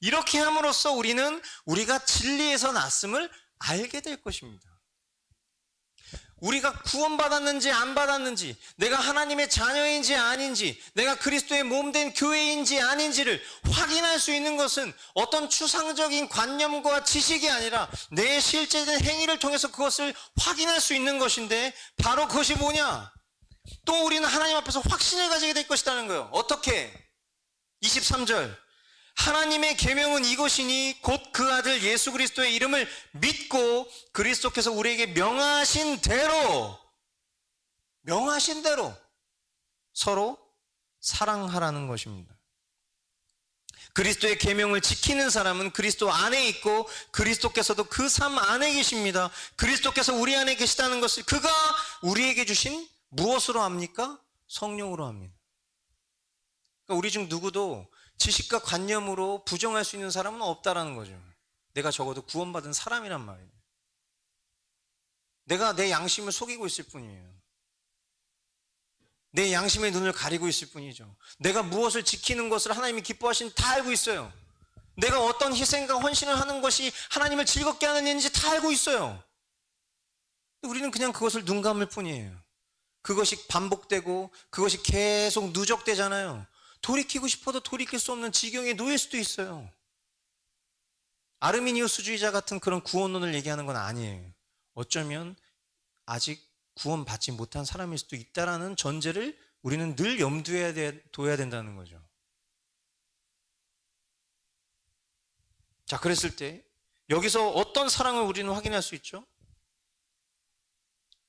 이렇게 함으로써 우리는 우리가 진리에서 났음을 알게 될 것입니다. 우리가 구원받았는지 안 받았는지, 내가 하나님의 자녀인지 아닌지, 내가 그리스도의 몸된 교회인지 아닌지를 확인할 수 있는 것은 어떤 추상적인 관념과 지식이 아니라 내 실제된 행위를 통해서 그것을 확인할 수 있는 것인데, 바로 그것이 뭐냐? 또 우리는 하나님 앞에서 확신을 가지게 될 것이라는 거예요. 어떻게? 23절. 하나님의 계명은 이것이니 곧 그 아들 예수 그리스도의 이름을 믿고 그리스도께서 우리에게 명하신 대로 서로 사랑하라는 것입니다. 그리스도의 계명을 지키는 사람은 그리스도 안에 있고 그리스도께서도 그 삶 안에 계십니다. 그리스도께서 우리 안에 계시다는 것을 그가 우리에게 주신 무엇으로 합니까? 성령으로 합니다. 그러니까 우리 중 누구도 지식과 관념으로 부정할 수 있는 사람은 없다라는 거죠. 내가 적어도 구원받은 사람이란 말이에요. 내가 내 양심을 속이고 있을 뿐이에요. 내 양심의 눈을 가리고 있을 뿐이죠. 내가 무엇을 지키는 것을 하나님이 기뻐하시는 다 알고 있어요. 내가 어떤 희생과 헌신을 하는 것이 하나님을 즐겁게 하는 일인지 다 알고 있어요. 우리는 그냥 그것을 눈 감을 뿐이에요. 그것이 반복되고 그것이 계속 누적되잖아요. 돌이키고 싶어도 돌이킬 수 없는 지경에 놓일 수도 있어요. 아르미니우스주의자 같은 그런 구원론을 얘기하는 건 아니에요. 어쩌면 아직 구원받지 못한 사람일 수도 있다라는 전제를 우리는 늘 염두에 둬야 된다는 거죠. 자, 그랬을 때 여기서 어떤 사랑을 우리는 확인할 수 있죠?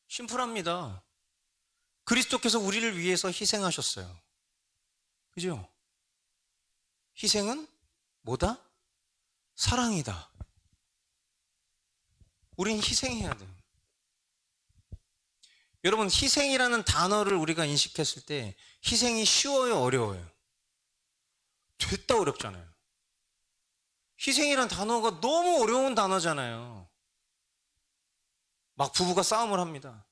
심플합니다. 그리스도께서 우리를 위해서 희생하셨어요. 그죠? 희생은 뭐다? 사랑이다. 우린 희생해야 돼요. 여러분, 희생이라는 단어를 우리가 인식했을 때 희생이 쉬워요, 어려워요? 됐다 어렵잖아요. 희생이라는 단어가 너무 어려운 단어잖아요. 막 부부가 싸움을 합니다.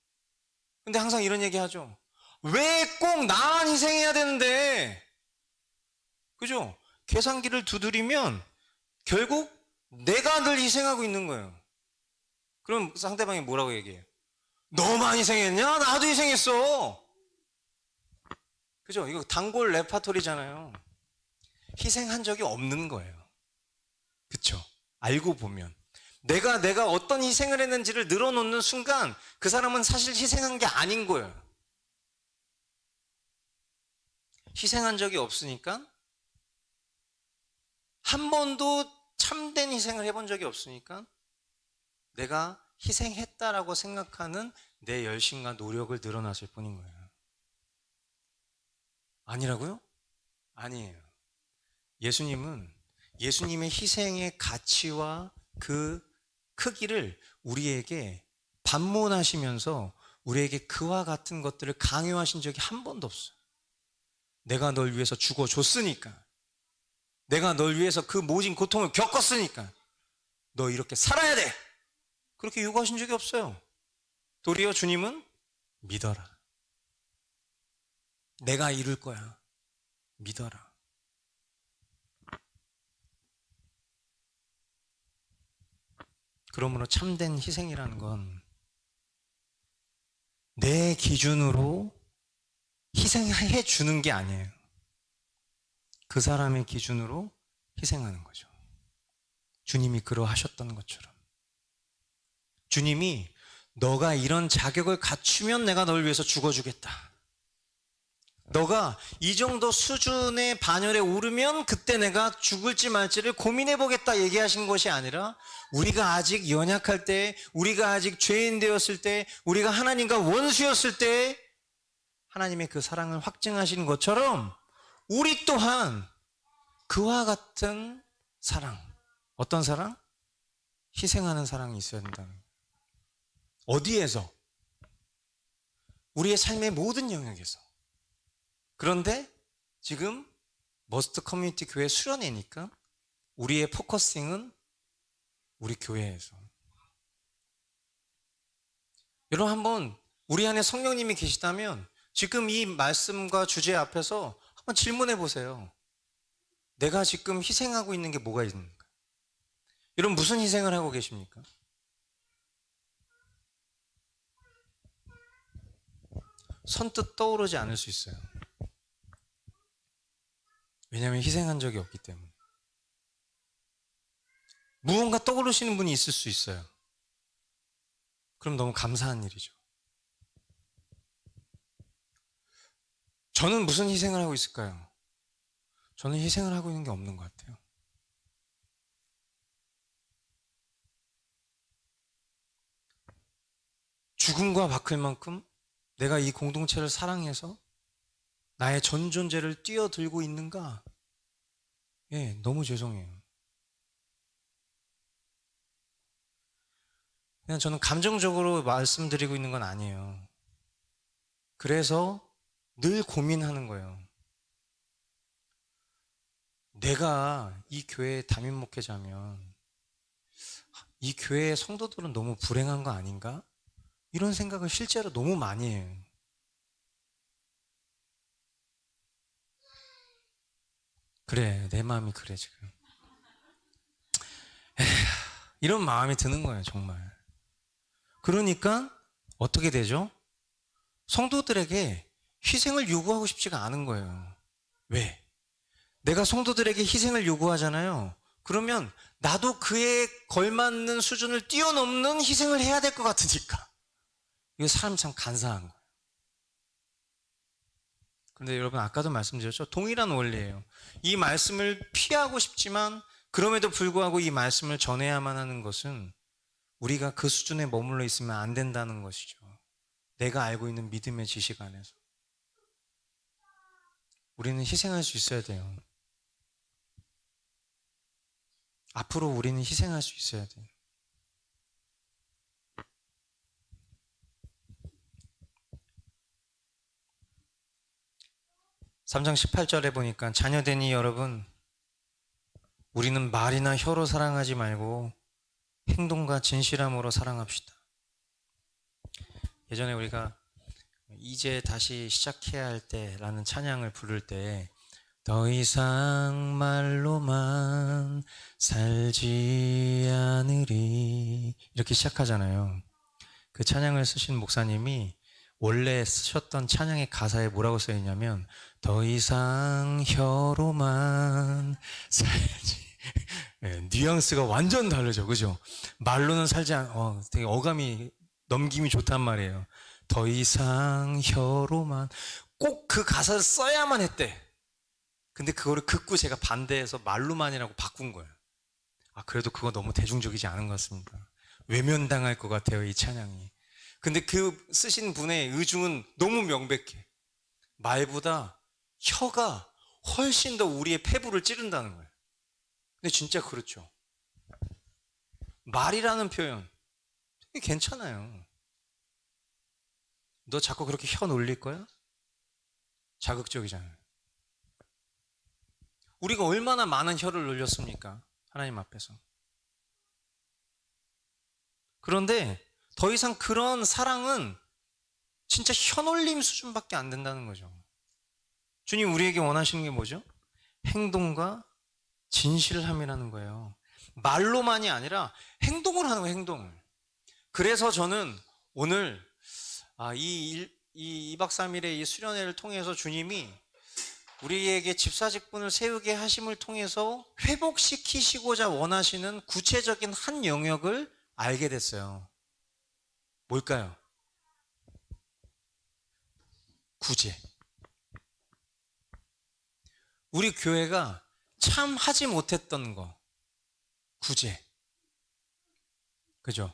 근데 항상 이런 얘기 하죠. 왜 꼭 나만 희생해야 되는데? 그죠? 계산기를 두드리면 결국 내가 늘 희생하고 있는 거예요. 그럼 상대방이 뭐라고 얘기해요? 너만 희생했냐? 나도 희생했어. 그죠? 이거 단골 레파토리잖아요. 희생한 적이 없는 거예요. 그쵸? 알고 보면. 내가 어떤 희생을 했는지를 늘어놓는 순간 그 사람은 사실 희생한 게 아닌 거예요. 희생한 적이 없으니까, 한 번도 참된 희생을 해본 적이 없으니까 내가 희생했다라고 생각하는 내 열심과 노력을 늘어놨을 뿐인 거예요. 아니라고요? 아니에요. 예수님은 예수님의 희생의 가치와 그 크기를 우리에게 반문하시면서 우리에게 그와 같은 것들을 강요하신 적이 한 번도 없어요. 내가 널 위해서 죽어줬으니까, 내가 널 위해서 그 모진 고통을 겪었으니까 너 이렇게 살아야 돼, 그렇게 요구하신 적이 없어요. 도리어 주님은 믿어라, 내가 이룰 거야, 믿어라. 그러므로 참된 희생이라는 건 내 기준으로 희생해 주는 게 아니에요. 그 사람의 기준으로 희생하는 거죠. 주님이 그러하셨던 것처럼. 주님이 너가 이런 자격을 갖추면 내가 널 위해서 죽어주겠다. 너가 이 정도 수준의 반열에 오르면 그때 내가 죽을지 말지를 고민해 보겠다 얘기하신 것이 아니라 우리가 아직 연약할 때, 우리가 아직 죄인 되었을 때, 우리가 하나님과 원수였을 때 하나님의 그 사랑을 확증하시는 것처럼 우리 또한 그와 같은 사랑, 어떤 사랑? 희생하는 사랑이 있어야 된다는 거예요. 어디에서? 우리의 삶의 모든 영역에서. 그런데 지금 머스트 커뮤니티 교회 수련회니까 우리의 포커싱은 우리 교회에서. 여러분 한번 우리 안에 성령님이 계시다면 지금 이 말씀과 주제 앞에서 한번 질문해 보세요. 내가 지금 희생하고 있는 게 뭐가 있는가? 여러분 무슨 희생을 하고 계십니까? 선뜻 떠오르지 않을 수 있어요. 왜냐하면 희생한 적이 없기 때문에. 무언가 떠오르시는 분이 있을 수 있어요. 그럼 너무 감사한 일이죠. 저는 무슨 희생을 하고 있을까요? 저는 희생을 하고 있는 게 없는 것 같아요. 죽음과 바꿀 만큼 내가 이 공동체를 사랑해서 나의 전 존재를 뛰어들고 있는가? 예, 너무 죄송해요. 그냥 저는 감정적으로 말씀드리고 있는 건 아니에요. 그래서 늘 고민하는 거예요. 내가 이 교회의 담임 목회자면 이 교회의 성도들은 너무 불행한 거 아닌가? 이런 생각을 실제로 너무 많이 해요. 그래, 내 마음이 그래 지금. 이런 마음이 드는 거예요, 정말. 그러니까 어떻게 되죠? 성도들에게 희생을 요구하고 싶지가 않은 거예요. 왜? 내가 성도들에게 희생을 요구하잖아요. 그러면 나도 그에 걸맞는 수준을 뛰어넘는 희생을 해야 될 것 같으니까. 이거 사람 참 간사한 거예요. 그런데 여러분 아까도 말씀드렸죠? 동일한 원리예요. 이 말씀을 피하고 싶지만 그럼에도 불구하고 이 말씀을 전해야만 하는 것은 우리가 그 수준에 머물러 있으면 안 된다는 것이죠. 내가 알고 있는 믿음의 지식 안에서. 우리는 희생할 수 있어야 돼요. 앞으로 우리는 희생할 수 있어야 돼요. (3장 18절에) 보니까 자녀되니 여러분 우리는 말이나 혀로 사랑하지 말고 행동과 진실함으로 사랑합시다. 예전에 우리가 이제 다시 시작해야 할 때라는 찬양을 부를 때 더 이상 말로만 살지 않으리 이렇게 시작하잖아요. 그 찬양을 쓰신 목사님이 원래 쓰셨던 찬양의 가사에 뭐라고 써 있냐면 더 이상 혀로만 살지 네, 뉘앙스가 완전 다르죠. 그죠? 말로는 살지 되게 어감이 넘김이 좋단 말이에요. 더 이상 혀로만 꼭 그 가사를 써야만 했대. 근데 그거를 극구 제가 반대해서 말로만이라고 바꾼 거예요. 그래도 그거 너무 대중적이지 않은 것 같습니다. 외면당할 것 같아요, 이 찬양이. 근데 그 쓰신 분의 의중은 너무 명백해. 말보다 혀가 훨씬 더 우리의 폐부를 찌른다는 거예요. 근데 진짜 그렇죠. 말이라는 표현 되게 괜찮아요. 너 자꾸 그렇게 혀 놀릴 거야? 자극적이잖아요. 우리가 얼마나 많은 혀를 놀렸습니까? 하나님 앞에서. 그런데 더 이상 그런 사랑은 진짜 혀놀림 수준밖에 안 된다는 거죠. 주님 우리에게 원하시는 게 뭐죠? 행동과 진실함이라는 거예요. 말로만이 아니라 행동을 하는 거예요, 행동을. 그래서 저는 오늘 이 2박 3일의 이 수련회를 통해서 주님이 우리에게 집사직분을 세우게 하심을 통해서 회복시키시고자 원하시는 구체적인 한 영역을 알게 됐어요. 뭘까요? 구제. 우리 교회가 참 하지 못했던 거. 구제. 그죠?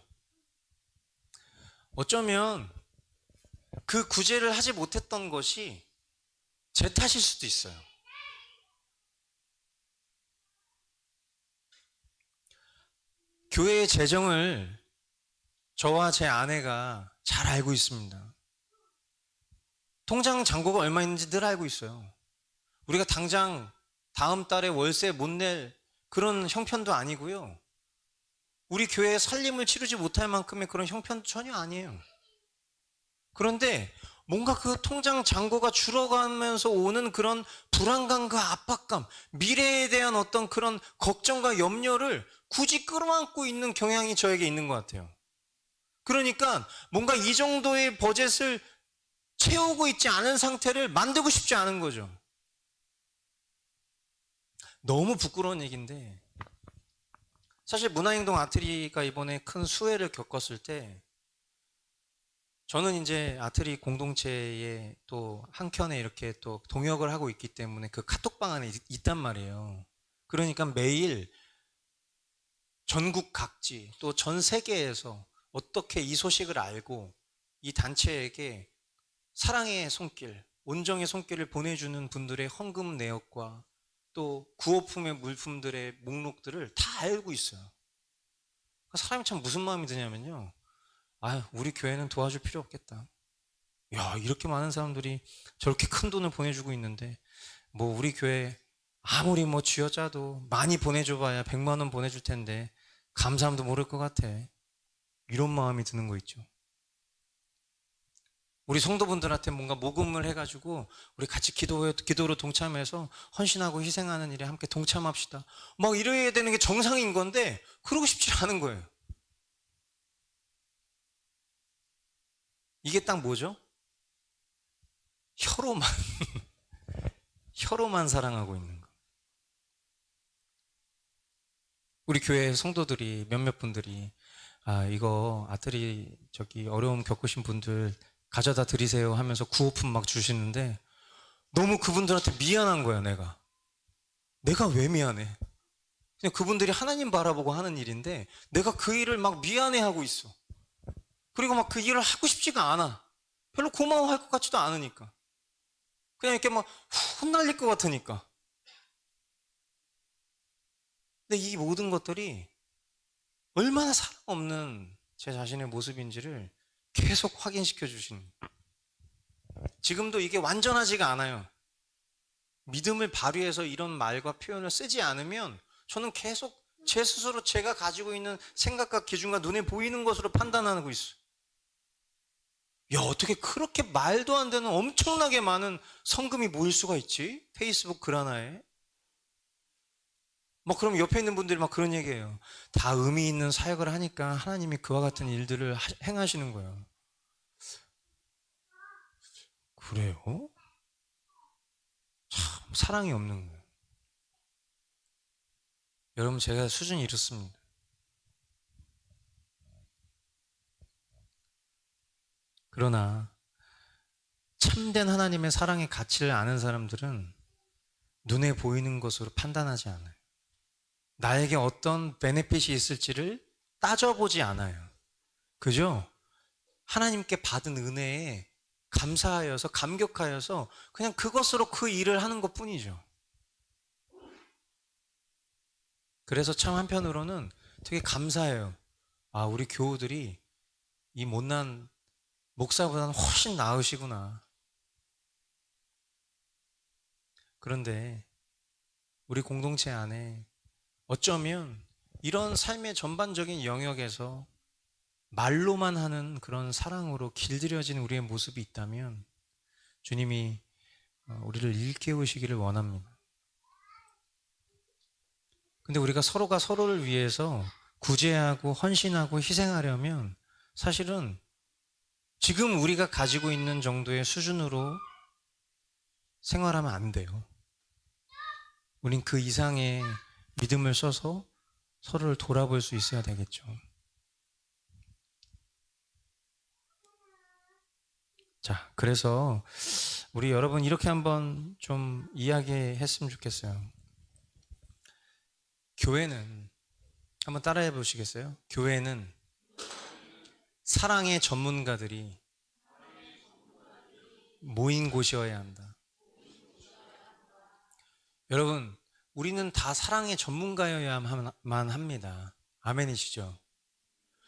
어쩌면 그 구제를 하지 못했던 것이 제 탓일 수도 있어요. 교회의 재정을 저와 제 아내가 잘 알고 있습니다. 통장 잔고가 얼마 있는지 늘 알고 있어요. 우리가 당장 다음 달에 월세 못 낼 그런 형편도 아니고요. 우리 교회의 살림을 치르지 못할 만큼의 그런 형편도 전혀 아니에요. 그런데 뭔가 그 통장 잔고가 줄어가면서 오는 그런 불안감과 압박감, 미래에 대한 어떤 그런 걱정과 염려를 굳이 끌어안고 있는 경향이 저에게 있는 것 같아요. 그러니까 뭔가 이 정도의 버젯을 채우고 있지 않은 상태를 만들고 싶지 않은 거죠. 너무 부끄러운 얘기인데, 사실 문화행동 아트리가 이번에 큰 수혜를 겪었을 때, 저는 이제 아트리 공동체에 또 한켠에 이렇게 또 동역을 하고 있기 때문에 그 카톡방 안에 있단 말이에요. 그러니까 매일 전국 각지 또 전 세계에서 어떻게 이 소식을 알고 이 단체에게 사랑의 손길, 온정의 손길을 보내주는 분들의 헌금 내역과 또 구호품의 물품들의 목록들을 다 알고 있어요. 사람이 참 무슨 마음이 드냐면요. 우리 교회는 도와줄 필요 없겠다. 야, 이렇게 많은 사람들이 저렇게 큰 돈을 보내주고 있는데, 뭐 우리 교회 아무리 뭐 쥐어짜도 많이 보내줘봐야 100만 원 보내줄 텐데 감사함도 모를 것 같아. 이런 마음이 드는 거 있죠. 우리 성도분들한테 뭔가 모금을 해가지고 우리 같이 기도로 동참해서 헌신하고 희생하는 일에 함께 동참합시다. 막 이래야 되는 게 정상인 건데 그러고 싶지 않은 거예요. 이게 딱 뭐죠? 혀로만 혀로만 사랑하고 있는 거. 우리 교회 성도들이 몇몇 분들이 이거 아트리 저기 어려움 겪으신 분들 가져다 드리세요 하면서 구호품 막 주시는데 너무 그분들한테 미안한 거야. 내가 왜 미안해? 그냥 그분들이 하나님 바라보고 하는 일인데 내가 그 일을 막 미안해하고 있어. 그리고 막 그 일을 하고 싶지가 않아. 별로 고마워할 것 같지도 않으니까. 그냥 이렇게 막 혼날릴 것 같으니까. 근데 이 모든 것들이 얼마나 사랑 없는 제 자신의 모습인지를 계속 확인시켜 주시는. 지금도 이게 완전하지가 않아요. 믿음을 발휘해서 이런 말과 표현을 쓰지 않으면 저는 계속 제 스스로 제가 가지고 있는 생각과 기준과 눈에 보이는 것으로 판단하고 있어요. 야, 어떻게 그렇게 말도 안 되는 엄청나게 많은 성금이 모일 수가 있지? 페이스북 글 하나에. 그럼 옆에 있는 분들이 막 그런 얘기예요. 다 의미 있는 사역을 하니까 하나님이 그와 같은 일들을 행하시는 거예요. 그래요? 참 사랑이 없는 거예요. 여러분, 제가 수준이 이렇습니다. 그러나 참된 하나님의 사랑의 가치를 아는 사람들은 눈에 보이는 것으로 판단하지 않아요. 나에게 어떤 베네핏이 있을지를 따져보지 않아요. 그죠? 하나님께 받은 은혜에 감사하여서 감격하여서 그냥 그것으로 그 일을 하는 것 뿐이죠. 그래서 참 한편으로는 되게 감사해요. 우리 교우들이 이 못난 목사보다는 훨씬 나으시구나. 그런데 우리 공동체 안에 어쩌면 이런 삶의 전반적인 영역에서 말로만 하는 그런 사랑으로 길들여진 우리의 모습이 있다면 주님이 우리를 일깨우시기를 원합니다. 근데 우리가 서로가 서로를 위해서 구제하고 헌신하고 희생하려면 사실은 지금 우리가 가지고 있는 정도의 수준으로 생활하면 안 돼요. 우린 그 이상의 믿음을 써서 서로를 돌아볼 수 있어야 되겠죠. 자, 그래서 우리 여러분 이렇게 한번 좀 이야기했으면 좋겠어요. 교회는 한번 따라해 보시겠어요? 교회는 사랑의 전문가들이 모인 곳이어야 한다. 여러분, 우리는 다 사랑의 전문가여야만 합니다. 아멘이시죠?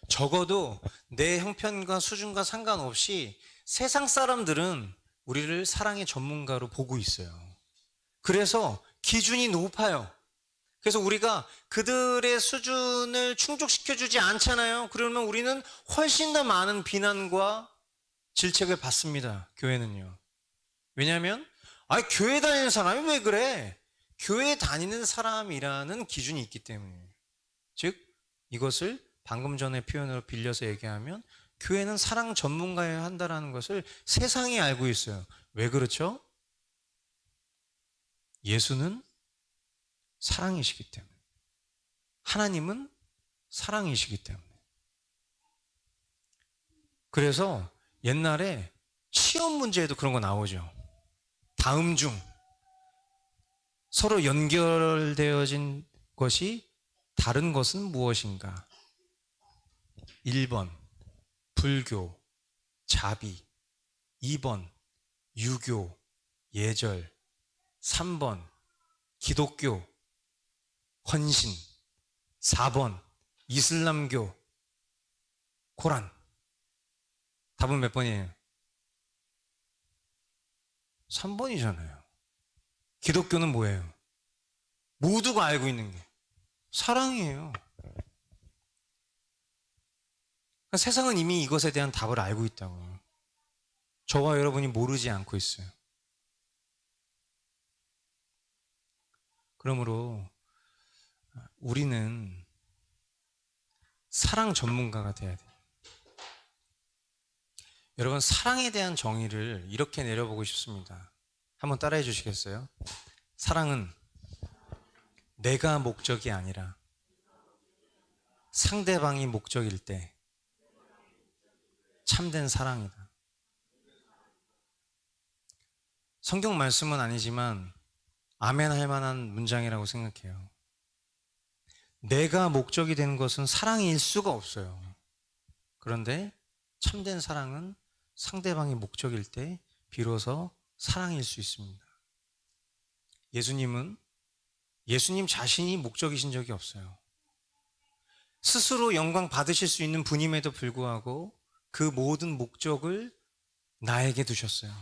적어도 내 형편과 수준과 상관없이 세상 사람들은 우리를 사랑의 전문가로 보고 있어요. 그래서 기준이 높아요. 그래서 우리가 그들의 수준을 충족시켜주지 않잖아요. 그러면 우리는 훨씬 더 많은 비난과 질책을 받습니다. 교회는요. 왜냐하면 교회 다니는 사람이 왜 그래? 교회 다니는 사람이라는 기준이 있기 때문이에요. 즉 이것을 방금 전에 표현으로 빌려서 얘기하면 교회는 사랑 전문가여야 한다는 것을 세상이 알고 있어요. 왜 그렇죠? 예수는 사랑이시기 때문에. 하나님은 사랑이시기 때문에. 그래서 옛날에 시험 문제에도 그런 거 나오죠. 다음 중 서로 연결되어진 것이 다른 것은 무엇인가? 1번 불교, 자비, 2번 유교, 예절, 3번 기독교, 헌신, 4번 이슬람교, 코란. 답은 몇 번이에요? 3번이잖아요. 기독교는 뭐예요? 모두가 알고 있는 게 사랑이에요. 그러니까 세상은 이미 이것에 대한 답을 알고 있다고요. 저와 여러분이 모르지 않고 있어요. 그러므로 우리는 사랑 전문가가 돼야 돼요. 여러분, 사랑에 대한 정의를 이렇게 내려보고 싶습니다. 한번 따라해 주시겠어요? 사랑은 내가 목적이 아니라 상대방이 목적일 때 참된 사랑이다. 성경 말씀은 아니지만 아멘 할 만한 문장이라고 생각해요. 내가 목적이 되는 것은 사랑일 수가 없어요. 그런데 참된 사랑은 상대방이 목적일 때 비로소 사랑일 수 있습니다. 예수님 자신이 목적이신 적이 없어요. 스스로 영광 받으실 수 있는 분임에도 불구하고 그 모든 목적을 나에게 두셨어요.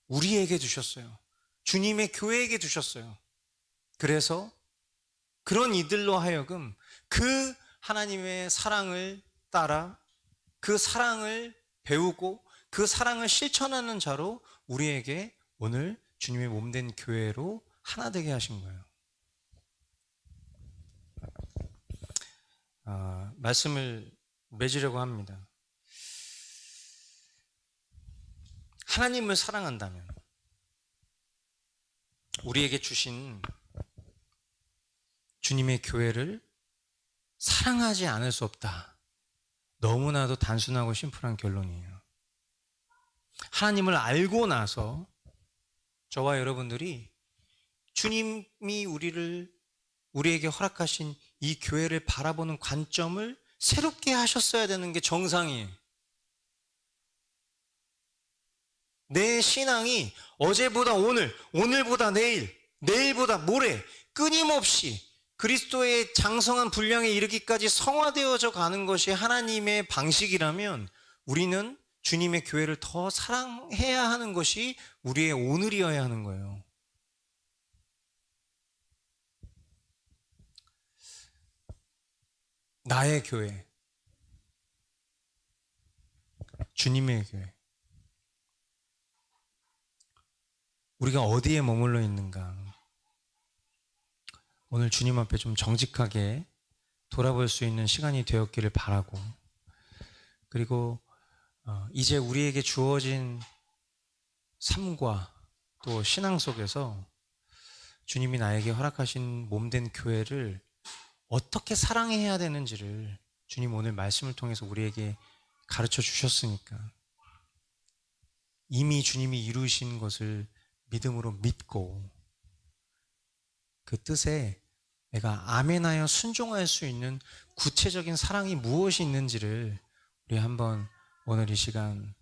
우리에게 두셨어요. 주님의 교회에게 두셨어요. 그래서 그런 이들로 하여금 그 하나님의 사랑을 따라 그 사랑을 배우고 그 사랑을 실천하는 자로 우리에게 오늘 주님의 몸된 교회로 하나 되게 하신 거예요. 말씀을 맺으려고 합니다. 하나님을 사랑한다면 우리에게 주신 주님의 교회를 사랑하지 않을 수 없다. 너무나도 단순하고 심플한 결론이에요. 하나님을 알고 나서 저와 여러분들이 주님이 우리에게 허락하신 이 교회를 바라보는 관점을 새롭게 하셨어야 되는 게 정상이에요. 내 신앙이 어제보다 오늘, 오늘보다 내일, 내일보다 모레 끊임없이 그리스도의 장성한 분량에 이르기까지 성화되어져 가는 것이 하나님의 방식이라면 우리는 주님의 교회를 더 사랑해야 하는 것이 우리의 오늘이어야 하는 거예요. 나의 교회, 주님의 교회. 우리가 어디에 머물러 있는가? 오늘 주님 앞에 좀 정직하게 돌아볼 수 있는 시간이 되었기를 바라고, 그리고 이제 우리에게 주어진 삶과 또 신앙 속에서 주님이 나에게 허락하신 몸된 교회를 어떻게 사랑해야 되는지를 주님 오늘 말씀을 통해서 우리에게 가르쳐 주셨으니까 이미 주님이 이루신 것을 믿음으로 믿고 그 뜻에 내가 아멘하여 순종할 수 있는 구체적인 사랑이 무엇이 있는지를 우리 한번 오늘 이 시간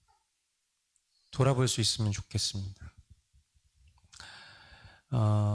돌아볼 수 있으면 좋겠습니다.